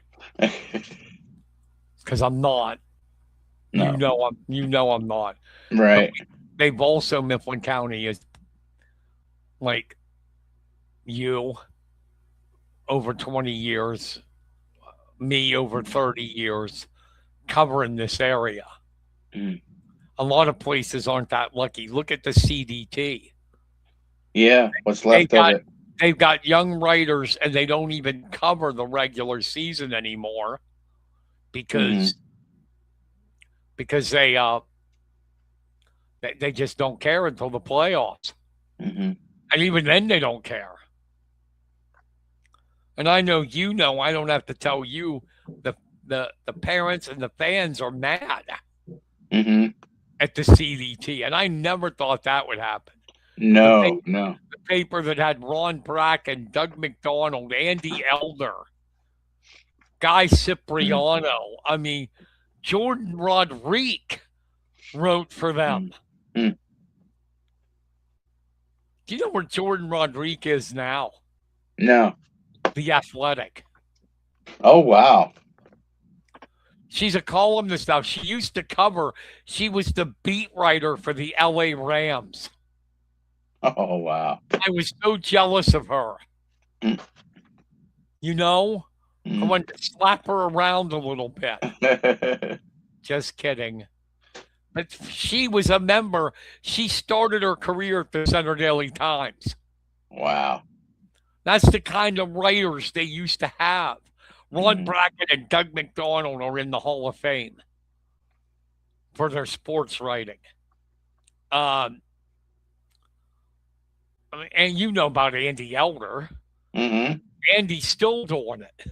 because I'm not. No. You know I'm not. Right. They've also Mifflin County is like you over 20 years, me over 30 years covering this area. Mm. A lot of places aren't that lucky. Look at the CDT. Yeah, what's left of it. They've got young writers and they don't even cover the regular season anymore because they just don't care until the playoffs. Mhm. And even then they don't care. And I know I don't have to tell you the parents and the fans are mad at the CDT. And I never thought that would happen. No. The paper that had Ron Bracken, Doug McDonald, Andy Elder, Guy Cipriano. I mean, Jordan Rodriguez wrote for them. Do you know where Jordan Rodriguez is now? No. The Athletic. Oh, wow. She's a columnist now. She used to cover, she was the beat writer for the LA Rams. Oh, wow. I was so jealous of her. You know? I wanted to slap her around a little bit. Just kidding. But she was a member. She started her career at the Center Daily Times. Wow. That's the kind of writers they used to have. Ron Bracken and Doug McDonald are in the Hall of Fame for their sports writing. And you know about Andy Elder. Andy's still doing it.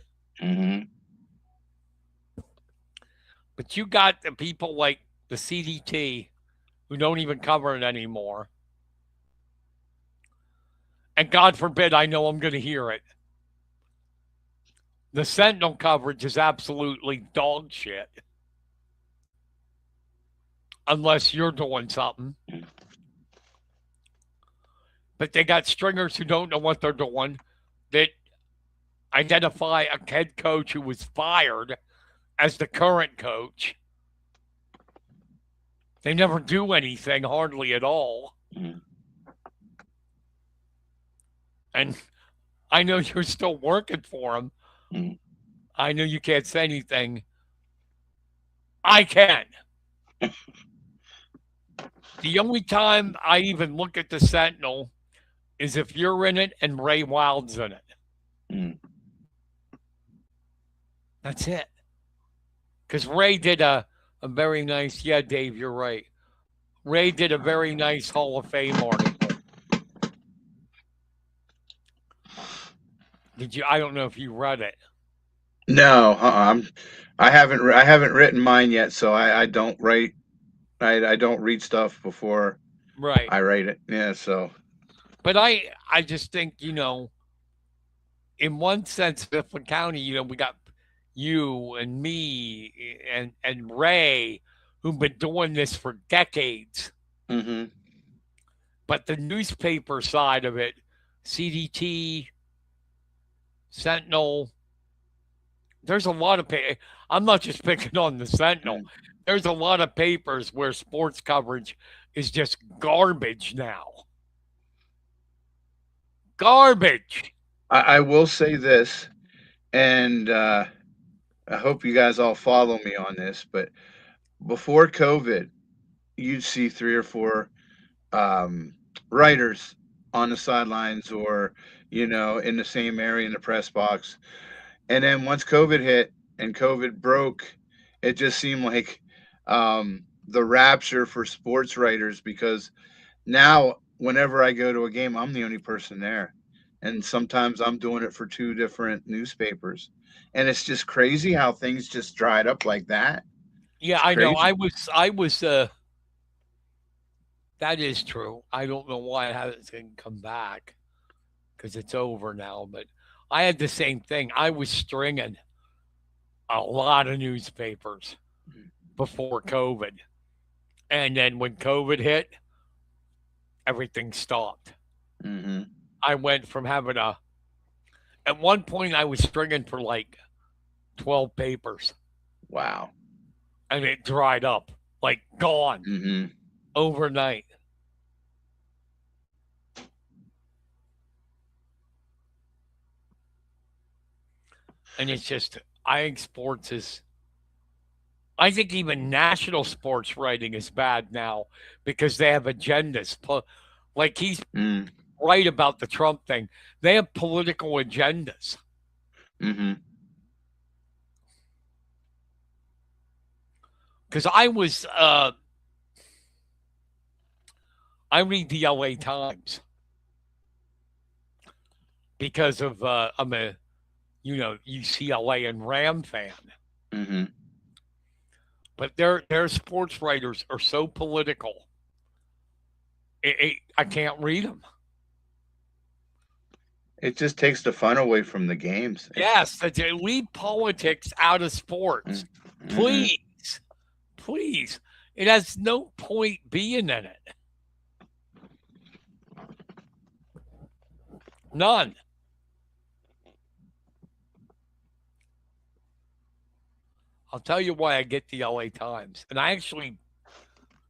But you got the people like the CDT who don't even cover it anymore. And God forbid I know I'm going to hear it. The Sentinel coverage is absolutely dog shit. Unless you're doing something. But they got stringers who don't know what they're doing that identify a head coach who was fired as the current coach. They never do anything hardly at all. And I know you're still working for them. I know you can't say anything. I can. The only time I even look at the Sentinel is if you're in it and Ray Wild's in it. That's it. Because Ray did a very nice, Dave, you're right. Ray did a very nice Hall of Fame article. I don't know if you read it. No, I haven't written mine yet, so I don't write. I don't read stuff before I write it. Yeah, so. But I just think, in one sense, Mifflin County, we got you and me and Ray, who've been doing this for decades. Mm-hmm. But the newspaper side of it, CDT, Sentinel, there's a lot of I'm not just picking on the Sentinel. There's a lot of papers where sports coverage is just garbage now. Garbage. I will say this, and I hope you guys all follow me on this, but before COVID, you'd see three or four writers on the sidelines or, in the same area in the press box. And then once COVID hit and COVID broke, it just seemed like the rapture for sports writers, because now whenever I go to a game, I'm the only person there. And sometimes I'm doing it for two different newspapers. And it's just crazy how things just dried up like that. Yeah, It's I know. crazy. I was that is true. I don't know why it hasn't come back because it's over now, but I had the same thing. I was stringing a lot of newspapers before COVID. And then when COVID hit, everything stopped. Mm-hmm. I went from having at one point, I was stringing for like 12 papers Wow. and it dried up, like gone Mm-hmm. overnight. And it's just, I think sports is, I think even national sports writing is bad now because they have agendas. Like he's Mm-hmm. right about the Trump thing. They have political agendas. Mm-hmm. Because I read the LA Times because of I'm a UCLA and Ram fan. Mm-hmm. But their sports writers are so political. I can't read them. It just takes the fun away from the games. Yes, leave politics out of sports, Mm-hmm. please, please. It has no point being in it. None. I'll tell you why I get the LA Times, and I actually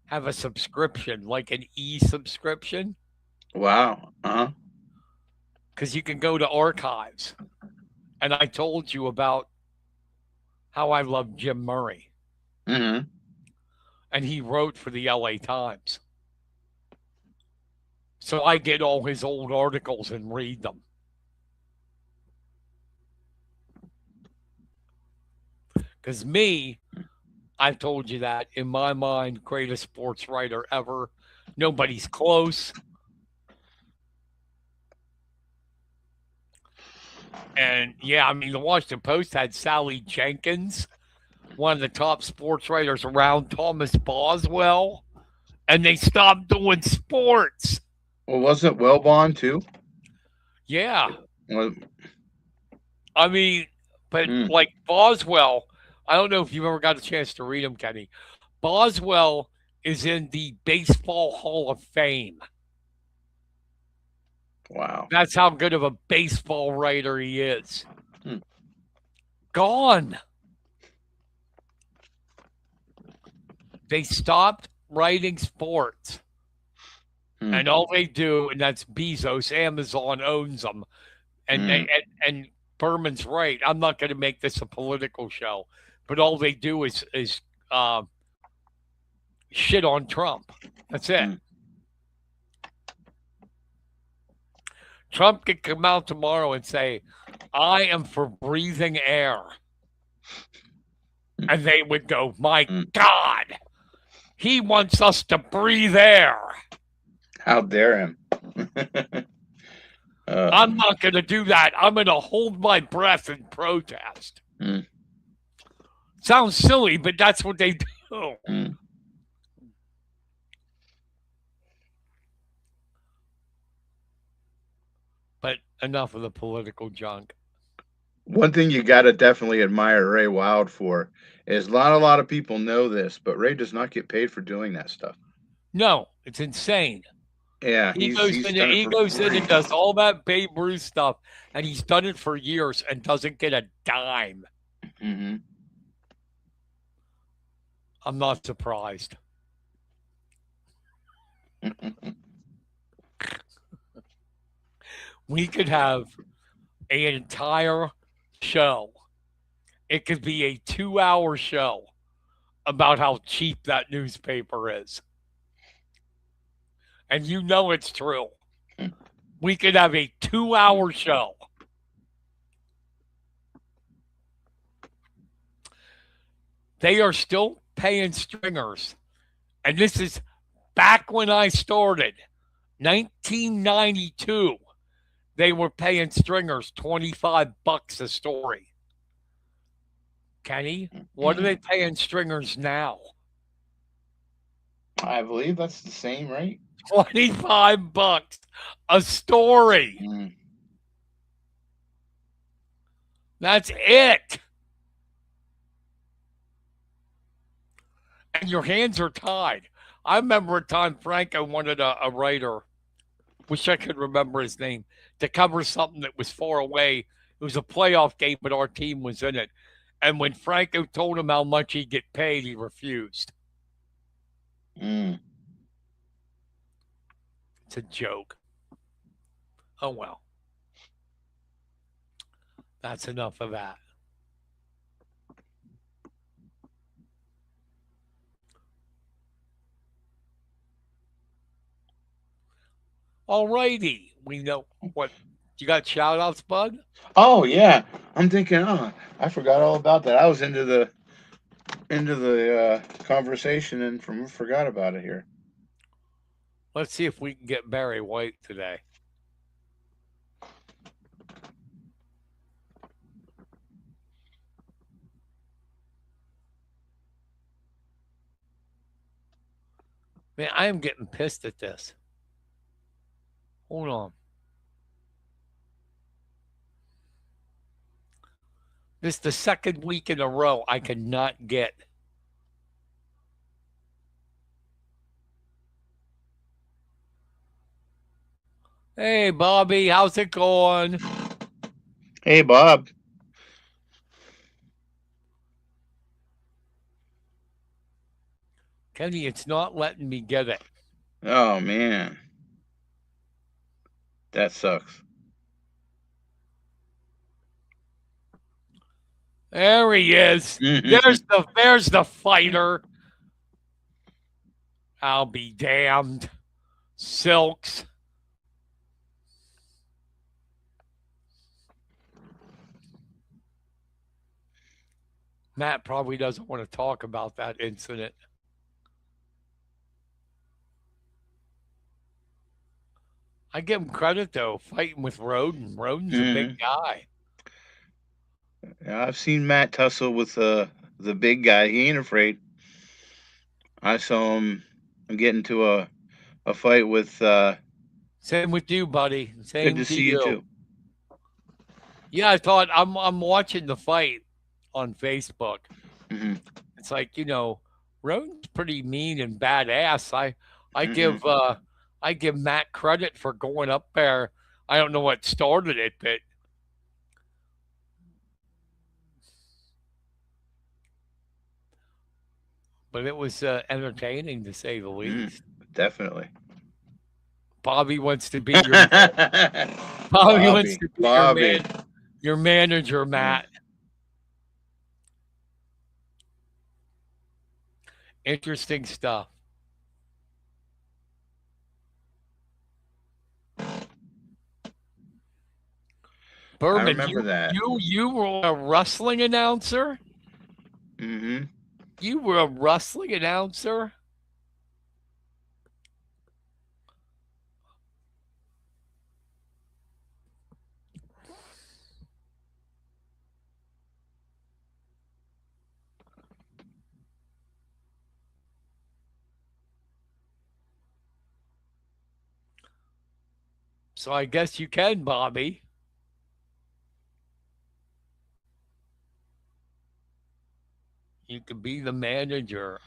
have a subscription, like an e-subscription, Wow. Uh-huh. because you can go to archives. And I told you about how I love Jim Murray, Mm-hmm. and he wrote for the LA Times. So I get all his old articles and read them. Because I've told you that, in my mind, greatest sports writer ever. Nobody's close. And yeah, I mean, the Washington Post had Sally Jenkins, one of the top sports writers around, Thomas Boswell, and they stopped doing sports. Well, wasn't Wellbond too? Yeah. Well, I mean, but like Boswell, I don't know if you've ever got a chance to read him, Kenny. Boswell is in the Baseball Hall of Fame. wow. That's how good of a baseball writer he is. Hmm. Gone. They stopped writing sports. And all they do, and that's Bezos, Amazon owns them. And Berman's right. I'm not going to make this a political show, but all they do is shit on Trump. That's it. Trump could come out tomorrow and say, I am for breathing air. And they would go, my God, he wants us to breathe air. How dare him? I'm not going to do that. I'm going to hold my breath and protest. Sounds silly, but that's what they do. But enough of the political junk. One thing you got to definitely admire Ray Wild for is not a lot of people know this, but Ray does not get paid for doing that stuff. No, it's insane. Yeah, He he's goes in, done it he for goes in free. and does all that Babe Ruth stuff, and he's done it for years and doesn't get a dime. Hmm. I'm not surprised. We could have an entire show. It could be a 2-hour show about how cheap that newspaper is. And you know it's true. We could have a 2-hour show. They are still paying stringers. And this is back when I started, 1992. They were paying stringers $25 a story. Kenny, what are they paying stringers now? I believe that's the same, right? $25 a story. Mm. That's it. And your hands are tied. I remember a time Franco wanted a writer, wish I could remember his name, to cover something that was far away. It was a playoff game, but our team was in it. And when Franco told him how much he'd get paid, he refused. Mm. It's a joke. Oh, well. That's enough of that. All righty. We know what. You got shout outs, bud? Oh yeah, I'm thinking. Oh, I forgot all about that. I was into the conversation and forgot about it here. Let's see if we can get Barry White today. Man, I am getting pissed at this. Hold on. This is the second week in a row I cannot get. Hey, Bobby, how's it going? Hey, Bob. Kenny, it's not letting me get it. Oh man, that sucks. There he is. There's the fighter. I'll be damned. Silks. Matt probably doesn't want to talk about that incident. I give him credit though, fighting with Roden. Roden's a big guy. Yeah, I've seen Matt tussle with the big guy. He ain't afraid. I saw him get into a fight with. Same with you, buddy. Same Good to see you too. Yeah, I thought I'm watching the fight on Facebook. Mm-hmm. It's like, you know, Roden's pretty mean and badass. I give Matt credit for going up there. I don't know what started it, but it was entertaining to say the least. Definitely. Bobby wants to be your Bobby wants to be your manager, Matt. Interesting stuff. Berman, I remember that. You were a wrestling announcer? Mm-hmm. You were a wrestling announcer? So I guess you can, Bobby. You could be the manager.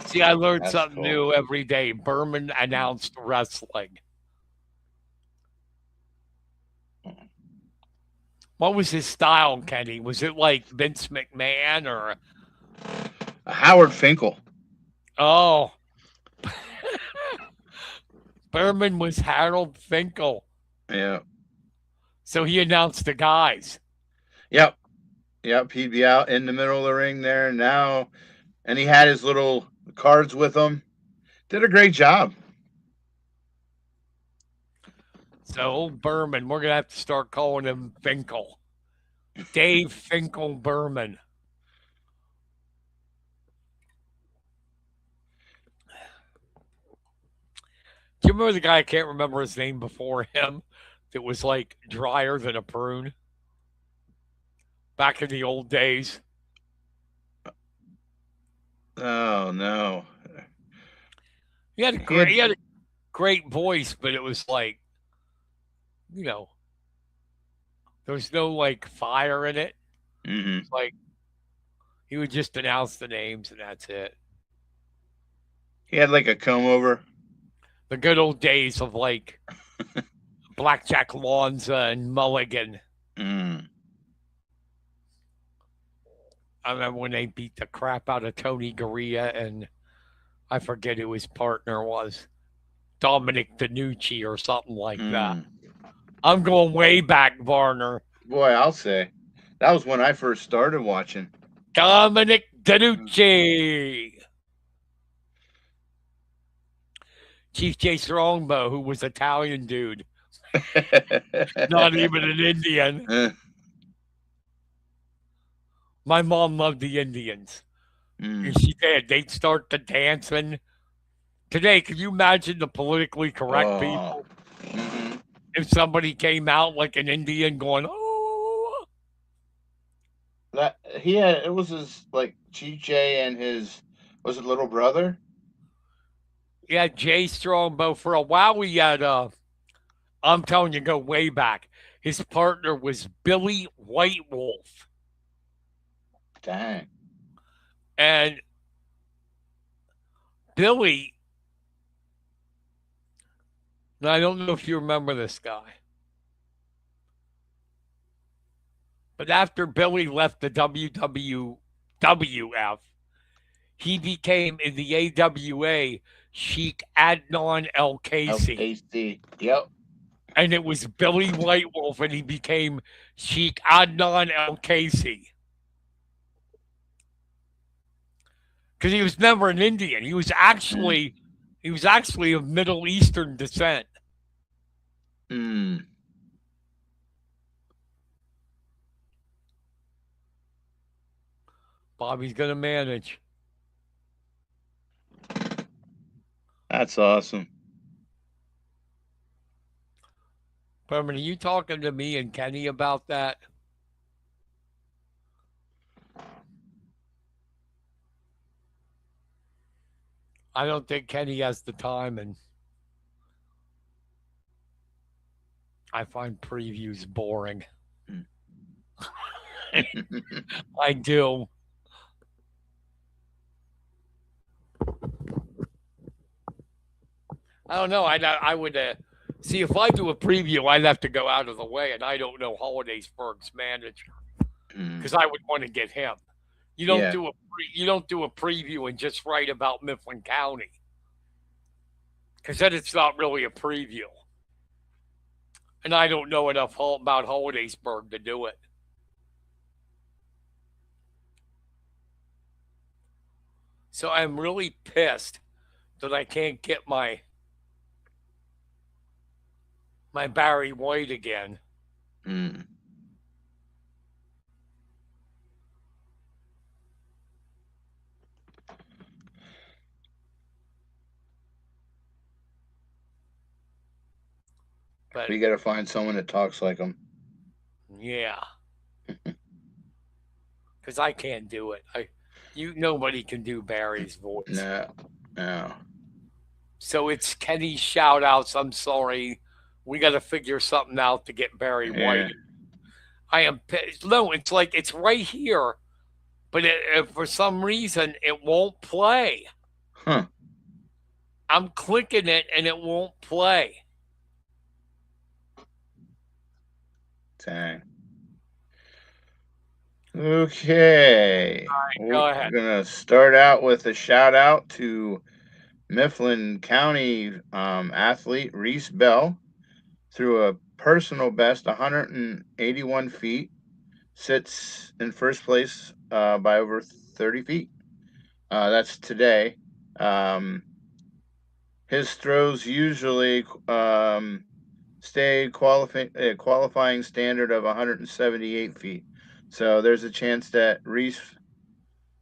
See, I learned That's something cool. new every day. Berman announced wrestling. What was his style, Kenny? Was it like Vince McMahon or Howard Finkel. oh Berman was Harold Finkel. Yeah. So he announced the guys. Yep. Yep. He'd be out in the middle of the ring there now, and he had his little cards with him. Did a great job. So old Berman, we're gonna have to start calling him Finkel. Dave Finkel Berman. Do you remember the guy? I can't remember his name before him. That was like drier than a prune. Back in the old days. Oh no. He had a great voice, but it was like, you know, there was no like fire in it. Mm-hmm. It's like he would just announce the names and that's it. He had like a comb over. The good old days of like Blackjack Lanza and Mulligan. Mm. I remember when they beat the crap out of Tony Garea and I forget who his partner was. Dominic DeNucci or something like that. I'm going way back, Varner. Boy, I'll say. That was when I first started watching. Dominic DeNucci. Chief J. Strongbow, who was Italian dude. Not even an Indian. My mom loved the Indians. She did. They'd start the dancing. Today, can you imagine the politically correct people? Mm-hmm. If somebody came out like an Indian going, oh. It was his like GJ and his was it little brother? Yeah, Jay Strongbow. For a while we had I'm telling you, go way back. His partner was Billy White Wolf. Dang. And Billy, now I don't know if you remember this guy, but after Billy left the WWF, he became in the AWA Sheik Adnan El Casey. Yep. And it was Billy White Wolf, and he became Sheik Adnan El Casey. Because he was never an Indian. He was actually of Middle Eastern descent. Bobby's gonna manage. That's awesome. Berman, are you talking to me and Kenny about that? I don't think Kenny has the time, and I find previews boring. I do. I don't know. I would see if I do a preview, I'd have to go out of the way, and I don't know Hollidaysburg's manager because I would want to get him. You don't do a preview and just write about Mifflin County because then it's not really a preview, and I don't know enough about Hollidaysburg to do it. So I'm really pissed that I can't get my Barry White again. But you got to find someone that talks like him. Yeah. Because I can't do it. Nobody can do Barry's voice. No. So it's Kenny's shout outs. I'm sorry. We got to figure something out to get Barry White. I am pissed. No, it's like it's right here, but for some reason it won't play. Huh. I'm clicking it and it won't play. Dang. Okay. Go We're ahead. gonna start out with a shout out to Mifflin County athlete Reese Bell threw a personal best 181 feet, sits in first place by over 30 feet. That's today. Um, his throws usually stay qualifying standard of 178 feet. So there's a chance that Reese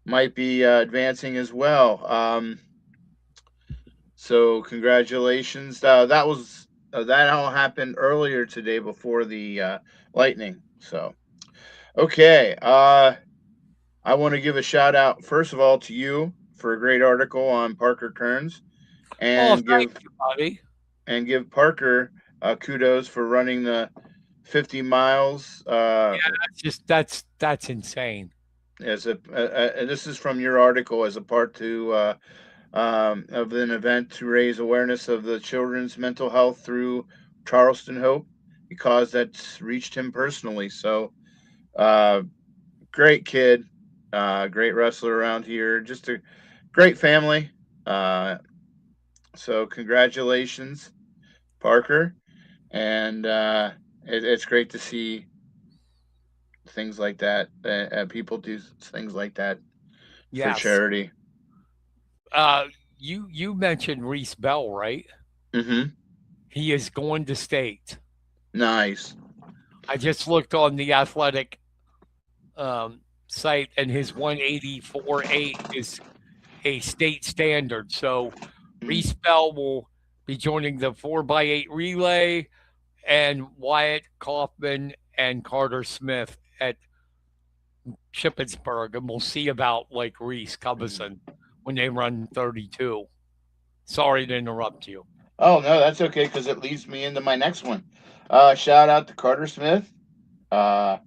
might be advancing as well. So congratulations. That all happened earlier today before the lightning. So okay. I want to give a shout out first of all to you for a great article on Parker Kearns, Oh, and thank you, buddy. give Parker kudos for running the 50 miles. That's insane. As a This is from your article as a part to of an event to raise awareness of the children's mental health through Charleston Hope, because that's reached him personally. So, uh, great kid, great wrestler around here, just a great family. Uh, so, congratulations, Parker. And it's great to see things like that. People do things like that for Yes. charity. You mentioned Reese Bell, right? Mm-hmm. He is going to state. Nice. I just looked on the athletic site, and his 184.8 is a state standard. So Mm. Reese Bell will be joining the 4x8 relay, and Wyatt Kaufman and Carter Smith at Shippensburg. And we'll see about like Reese Cubison when they run 32. Sorry to interrupt you. Oh no, that's okay because it leads me into my next one. Shout out to Carter Smith. Uh,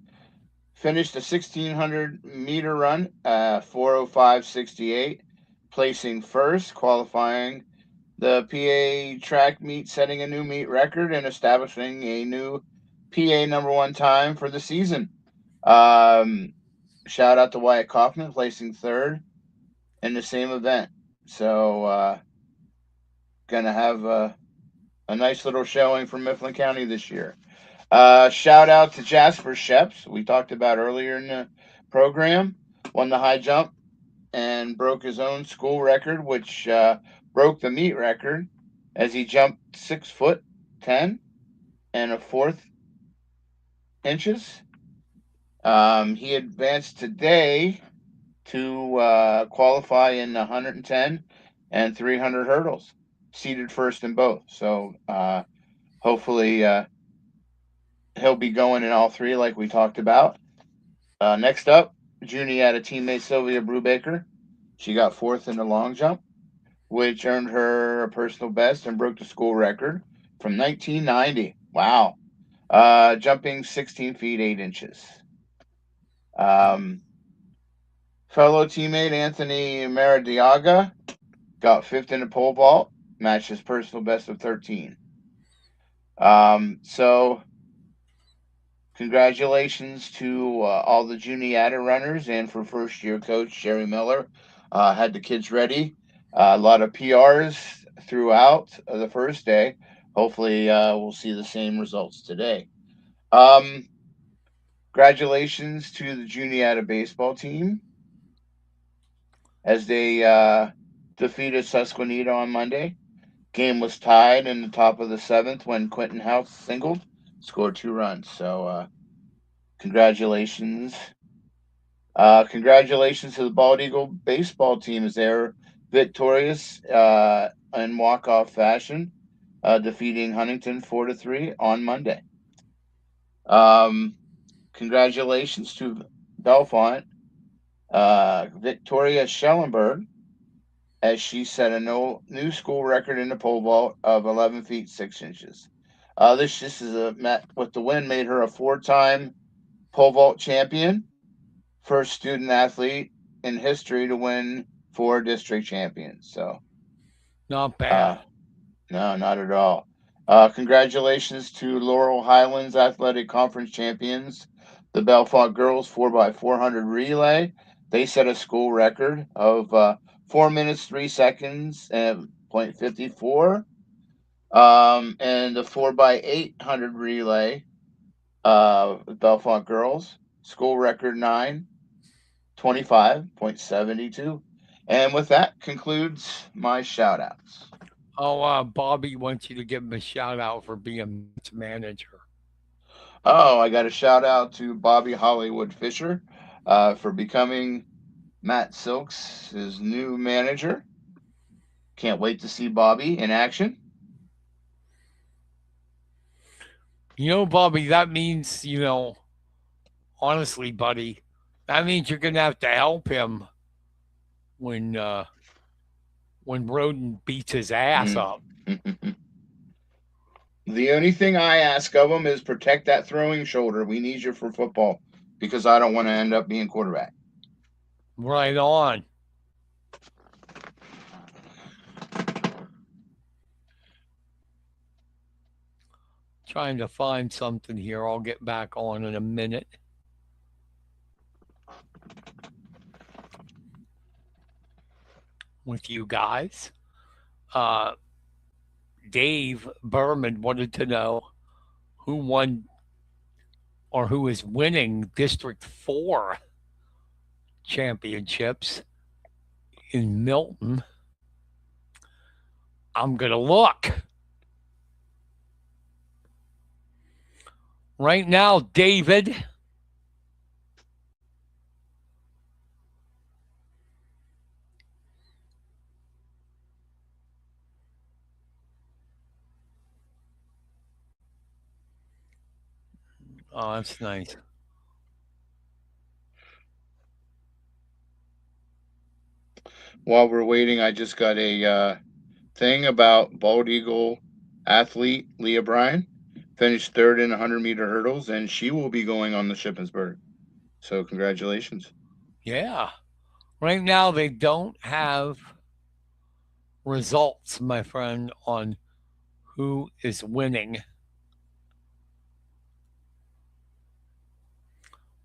Finished a 1600-meter run, 4:05:68, placing first, qualifying the PA track meet, setting a new meet record and establishing a new PA number one time for the season. Um, Shout out to Wyatt Kaufman, placing third in the same event. So, gonna have a nice little showing from Mifflin County this year. Shout out to Jasper Sheps, we talked about earlier in the program. Won the high jump and broke his own school record, which broke the meet record as he jumped 6 foot 10 and a fourth inches. He advanced today to qualify in 110 and 300 hurdles, seated first in both. So hopefully he'll be going in all three, like we talked about. Next up, Junie had a teammate, Sylvia Brubaker. She got fourth in the long jump, which earned her a personal best and broke the school record from 1990. Wow. Jumping 16 feet 8 inches. Um, Fellow teammate Anthony Maradiaga got fifth in the pole vault, matched his personal best of 13. So congratulations to all the Juniata runners, and for first year coach Sherry Miller. Had the kids ready. A lot of PRs throughout the first day. Hopefully, we'll see the same results today. Um, Congratulations to the Juniata baseball team as they defeated Susquehanna on Monday. Game was tied in the top of the seventh when Quentin House singled, scored 2 runs. So, congratulations. Congratulations to the Bald Eagle baseball team as they're victorious in walk-off fashion, defeating Huntington 4-3 on Monday. Congratulations to Belfont, Victoria Schellenberg, as she set a new school record in the pole vault of 11 feet 6 inches. This is with the win, made her a 4-time pole vault champion, first student athlete in history to win 4 district champions. So, Not bad. no, not at all. Congratulations to Laurel Highlands Athletic Conference champions, the Belfont girls 4x400 relay. They set a school record of 4 minutes 3 seconds and .54. And the 4x800 relay, Belfont girls, school record 9:25.72. And with that concludes my shout outs. Oh, Bobby wants you to give him a shout out for being manager. Oh, I got a shout out to Bobby Hollywood Fisher for becoming Matt Silks' his new manager. Can't wait to see Bobby in action. Bobby, that means, honestly, buddy, that means you're going to have to help him when Roden beats his ass up. The only thing I ask of him is protect that throwing shoulder. We need you for football because I don't want to end up being quarterback. Right on. Trying to find something here. I'll get back on in a minute. With you guys. Dave Berman wanted to know who won or who is winning District 4 championships in Milton. I'm going to look. Right now, David. Oh, that's nice. While we're waiting, I just got a thing about Bald Eagle athlete Leah Bryan. Finished third in 100-meter hurdles, and she will be going on the Shippensburg. So congratulations. Yeah. Right now, they don't have results, my friend, on who is winning.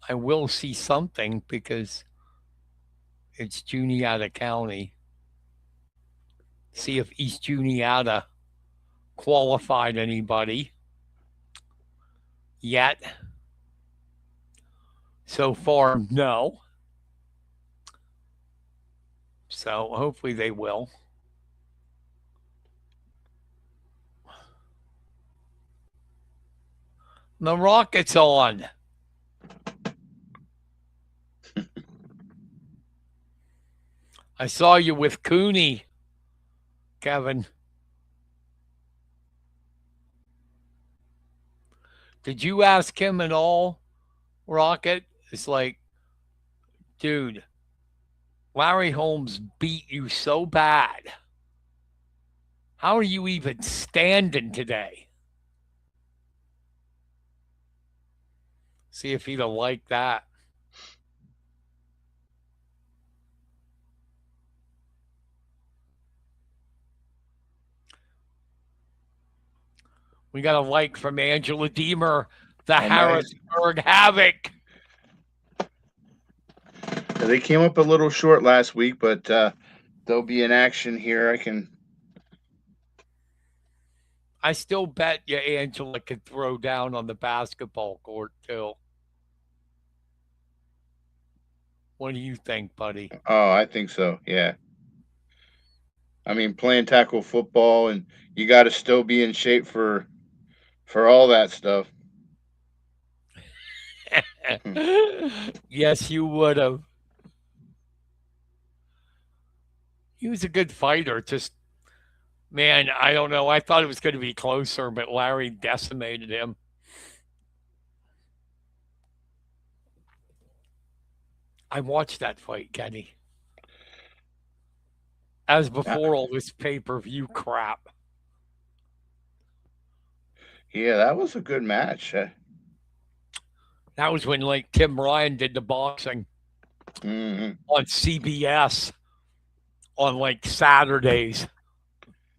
I will see something because it's Juniata County. See if East Juniata qualified anybody yet. So far, no. So hopefully they will. The Rockets on. I saw you with Cooney, Kevin. Did you ask him at all, Rocket? It's like, dude, Larry Holmes beat you so bad. How are you even standing today? See if he'd have liked that. We got a like from Angela Deemer, the Harrisburg Havoc. They came up a little short last week, but they'll be in action here. I still bet you Angela could throw down on the basketball court, too. What do you think, buddy? Oh, I think so, yeah. I mean, playing tackle football, and you got to still be in shape for all that stuff. Yes, you would have. He was a good fighter. Just, man, I don't know. I thought it was going to be closer, but Larry decimated him. I watched that fight, Kenny. As before all this pay-per-view crap. Yeah, that was a good match. That was when, like, Tim Ryan did the boxing. on CBS on like Saturdays.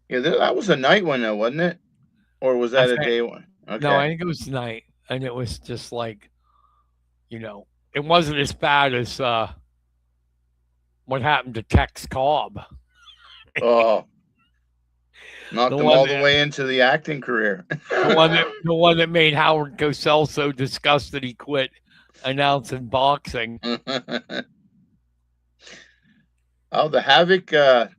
Yeah, that was a night one though, wasn't it? Or was that a day one? Okay. No, I think it was night, and it was just like, it wasn't as bad as what happened to Tex Cobb. Oh, knocked The him one all the that- way into the acting career. the one that made Howard Cosell so disgusted he quit announcing boxing. Oh, the Havoc.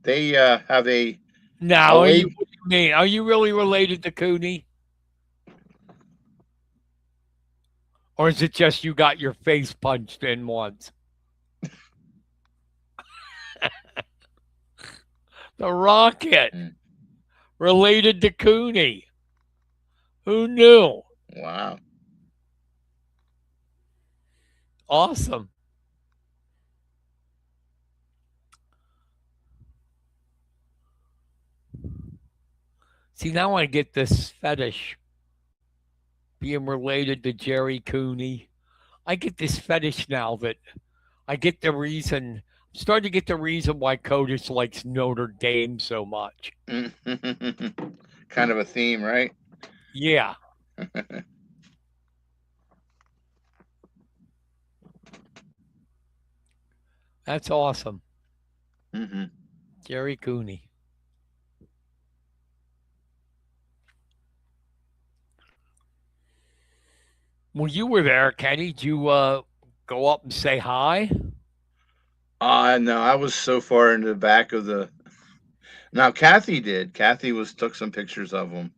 They have a. Now, wait. what do you mean? Are you really related to Cooney? Or is it just you got your face punched in once? The Rocket. Related to Cooney. Who knew? Wow. Awesome. See, now I get this fetish being related to Jerry Cooney. I get this fetish now that I get the reason. I'm starting to get the reason why Codis likes Notre Dame so much. Kind of a theme, right? Yeah. That's awesome. Jerry Cooney. Well, you were there, Kenny. Did you go up and say hi? No, I was so far into the back of the. Now Kathy did. Kathy took some pictures of him.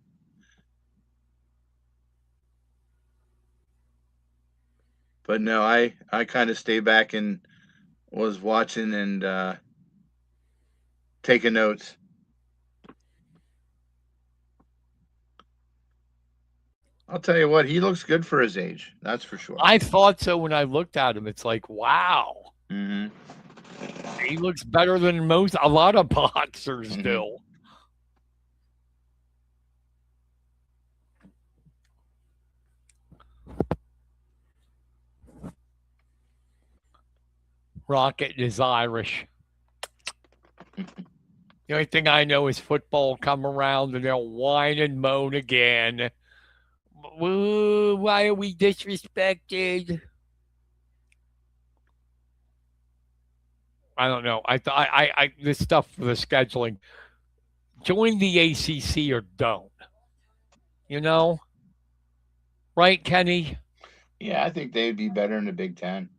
But no, I kind of stayed back and was watching and taking notes. I'll tell you what, he looks good for his age. That's for sure. I thought so when I looked at him. It's like, wow. He looks better than a lot of boxers do. Rocket is Irish. The only thing I know is football come around and they'll whine and moan again. Ooh, why are we disrespected? I don't know. I this stuff for the scheduling. Join the ACC or don't. Right, Kenny? Yeah, I think they'd be better in the Big Ten.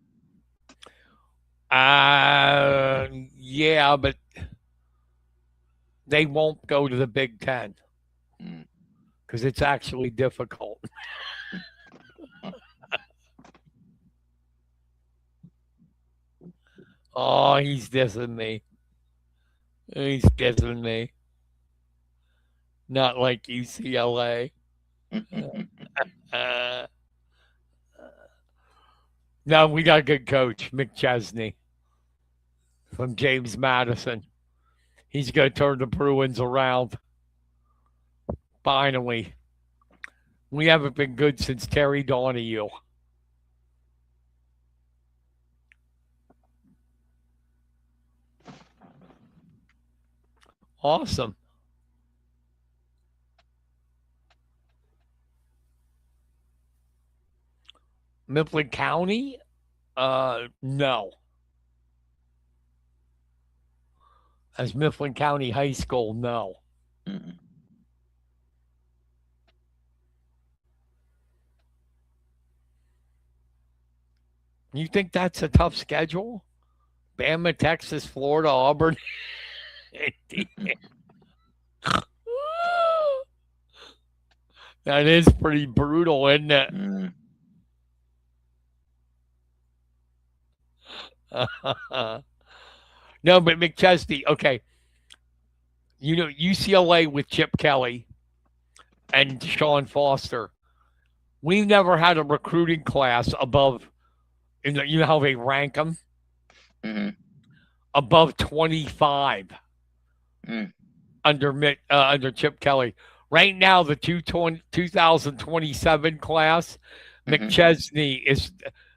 Yeah, but they won't go to the Big Ten because it's actually difficult. Oh, he's dissing me. He's dissing me. Not like UCLA. No, we got a good coach, McChesney from James Madison. He's going to turn the Bruins around. Finally. We haven't been good since Terry Donahue. Awesome. Mifflin County? No. As Mifflin County High School, no. You think that's a tough schedule? Bama, Texas, Florida, Auburn. That is pretty brutal, isn't it? No, but McChesney, okay. UCLA with Chip Kelly and Sean Foster. We've never had a recruiting class above, you know how they rank them? Above 25 under Chip Kelly. Right now, the 2027 class, McChesney is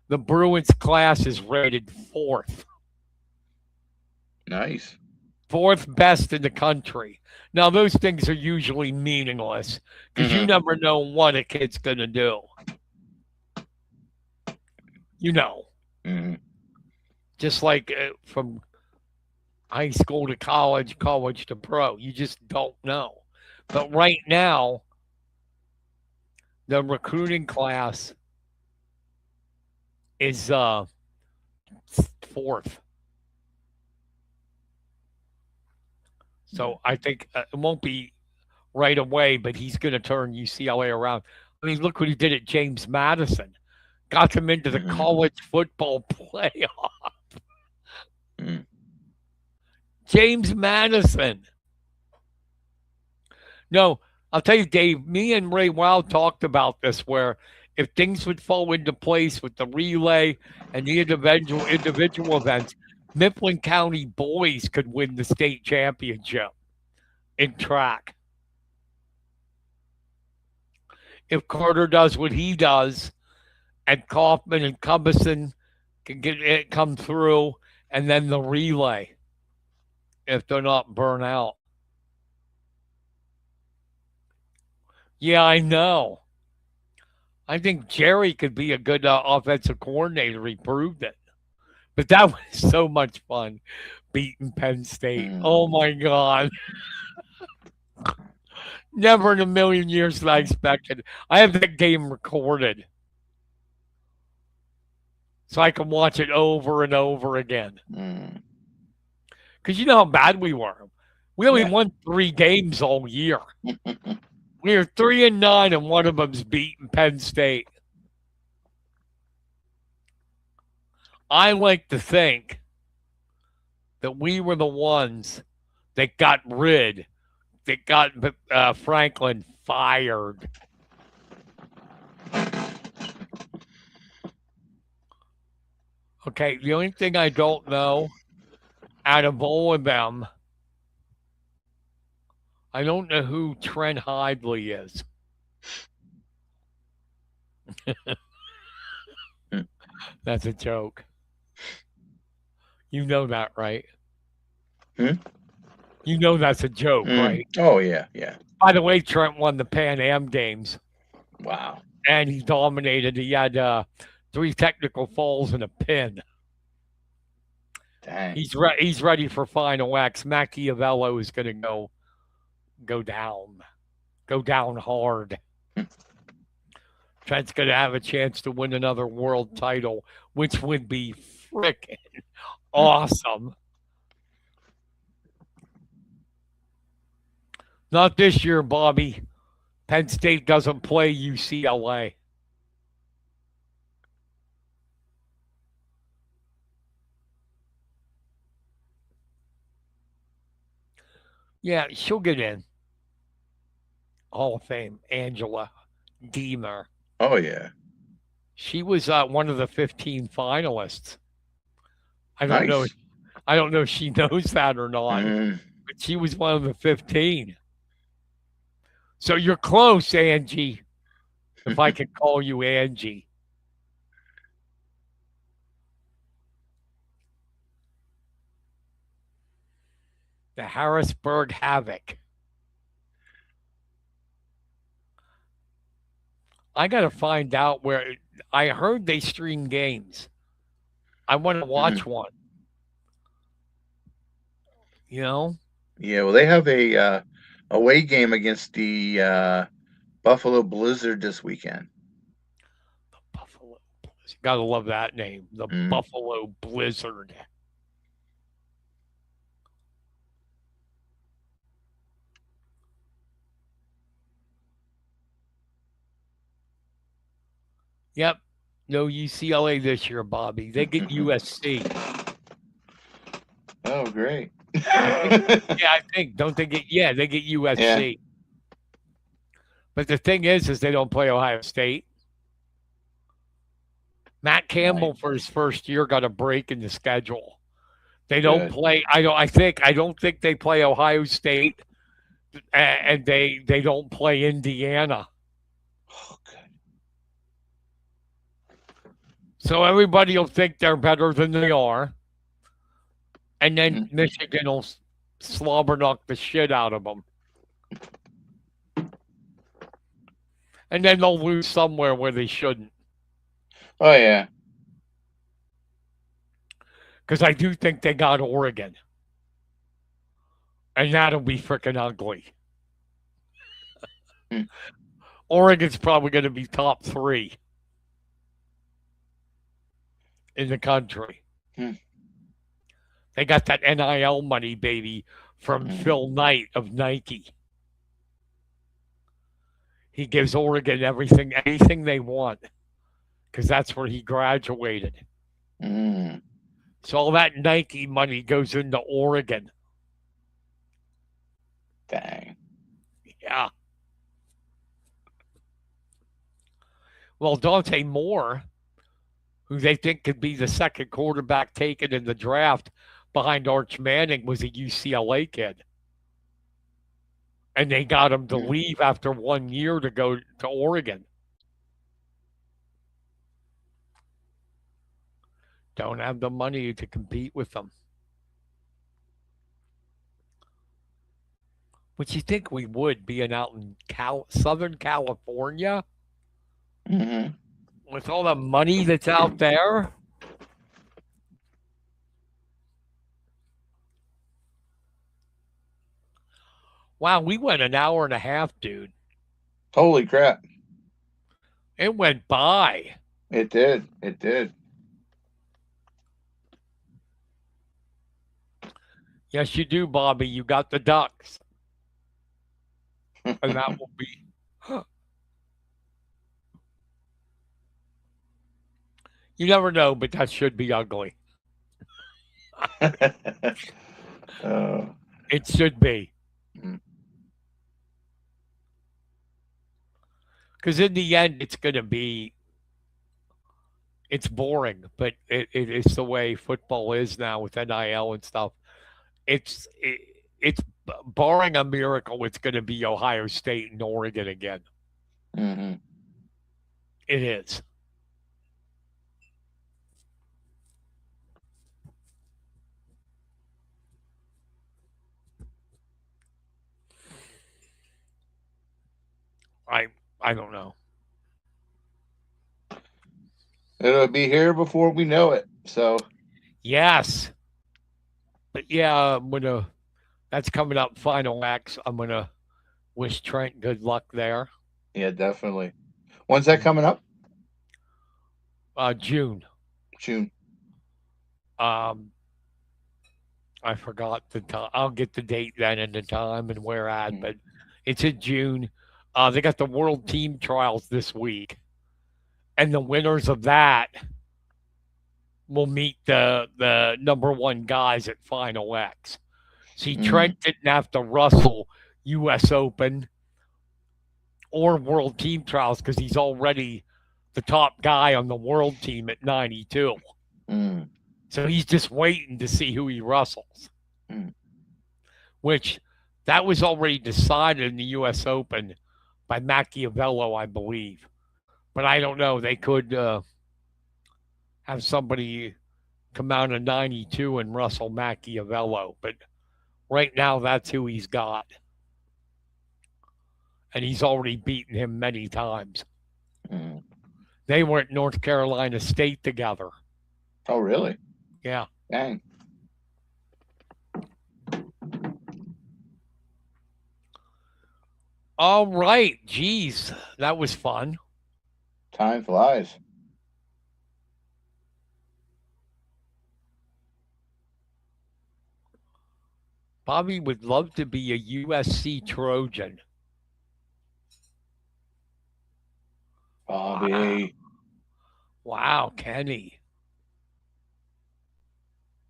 The Bruins class is rated fourth. Nice. Fourth best in the country. Now, those things are usually meaningless because you never know what a kid's going to do. You know. Mm-hmm. Just like from high school to college, college to pro. You just don't know. But right now, the recruiting class is fourth. So I think it won't be right away, but he's going to turn UCLA around. I mean, look what he did at James Madison. Got them into the college football playoff. James Madison. No, I'll tell you, Dave, me and Ray Wow talked about this, where if things would fall into place with the relay and the individual events, Mifflin County boys could win the state championship in track. If Carter does what he does, and Kaufman and Cubison can get it come through, and then the relay, if they're not burnt out. Yeah, I know. I think Jerry could be a good offensive coordinator. He proved it. But that was so much fun, beating Penn State. Oh, my God. Never in a million years that I expected. I have that game recorded so I can watch it over and over again. Because you know how bad we were. We only won 3 games all year. We were 3-9, and one of them's beating Penn State. I like to think that we were the ones that got Franklin fired. Okay, the only thing I don't know out of all of them, I don't know who Trent Hidley is. That's a joke. You know that, right? You know that's a joke, right? Oh, yeah, yeah. By the way, Trent won the Pan Am Games. Wow. And he dominated. He had 3 technical falls and a pin. Dang. He's ready for Final X. Machiavello is going to go down hard. Trent's going to have a chance to win another world title, which would be freaking awesome. Not this year, Bobby. Penn State doesn't play UCLA. Yeah, she'll get in. Hall of Fame, Angela Deemer. Oh, yeah. She was one of the 15 finalists. I don't know if she knows that or not, but she was one of the 15. So you're close, Angie, if I could call you Angie. The Harrisburg Havoc. I got to find out where. I heard they stream games. I want to watch one. You know? Yeah, well, they have a away game against the Buffalo Blizzard this weekend. The Buffalo Blizzard. Gotta love that name. The Buffalo Blizzard. Yep. No UCLA this year, Bobby. They get USC. Oh, great. I think. Don't they get? Yeah, they get USC. Yeah. But the thing is they don't play Ohio State. Matt Campbell for his first year got a break in the schedule. They don't play. I don't think they play Ohio State, and they don't play Indiana. Oh, good. So everybody will think they're better than they are. And then Mhm. Michigan will slobber knock the shit out of them. And then they'll lose somewhere where they shouldn't. Oh yeah. Because I do think they got Oregon. And that'll be freaking ugly. Hmm. Oregon's probably going to be top 3 in the country. Hmm. They got that NIL money, baby, from Hmm. Phil Knight of Nike. He gives Oregon anything they want, because that's where he graduated. Mm. So all that Nike money goes into Oregon. Dang. Yeah. Well, Dante Moore, who they think could be the second quarterback taken in the draft behind Arch Manning, was a UCLA kid. And they got him to leave after 1 year to go to Oregon. Don't have the money to compete with them. Which you think we would, being out in Southern California Hmm. with all the money that's out there. Wow, we went an hour and a half, dude. Holy crap. It went by. It did. It did. Yes, you do, Bobby. You got the ducks. And that will be. You never know, but that should be ugly. It should be. Mm. Because in the end, it's going to be. It's boring, but it's the way football is now with NIL and stuff. It's barring a miracle, it's going to be Ohio State and Oregon again. Hmm. It is. I don't know. It'll be here before we know it. So Yes. But yeah, that's coming up, Final X. I'm going to wish Trent good luck there. yeah, definitely. When's that coming up? June. June. I forgot the time. I'll get the date then and the time and where at, but it's in June. They got the World Team Trials this week. And the winners of that will meet the number 1 guys at Final X. See, Trent didn't have to wrestle U.S. Open or World Team Trials because he's already the top guy on the world team at 92. Mm. So he's just waiting to see who he wrestles. Mm. Which that was already decided in the U.S. Open by Machiavello, I believe. But I don't know. They could have somebody come out of 92 and wrestle Machiavello. But right now, that's who he's got. And he's already beaten him many times. Mm. They were at North Carolina State together. Oh, really? Yeah. Dang. All right. Geez, that was fun. Time flies. Bobby would love to be a USC Trojan. Bobby. Wow, Kenny.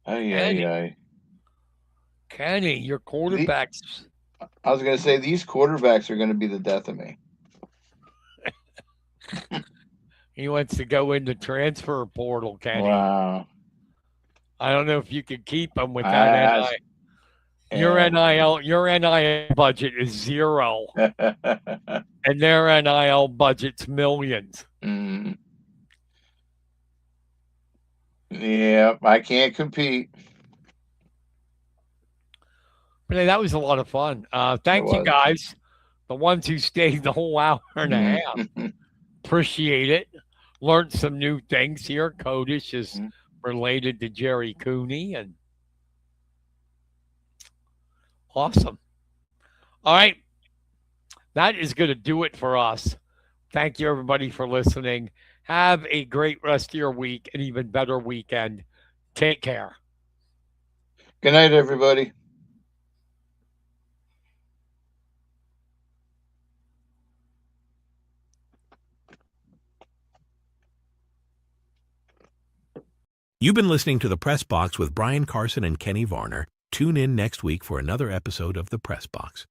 Ay. Kenny, your quarterbacks. I was going to say, these quarterbacks are going to be the death of me. He wants to go into transfer portal, Kenny. Wow. I don't know if you could keep him with that NIL. Your NIL budget is 0. And their NIL budget's millions. Mm. Yeah, I can't compete. But hey, that was a lot of fun. It Thank you was. guys, the ones who stayed the whole hour and a half. Mhm. Appreciate it. Learned some new things here. Codish is related to Jerry Cooney, and awesome. All right, that is going to do it for us. Thank you, everybody, for listening. Have a great rest of your week, an even better weekend. Take care. Good night, everybody. You've been listening to The Press Box with Brian Carson and Kenny Varner. Tune in next week for another episode of The Press Box.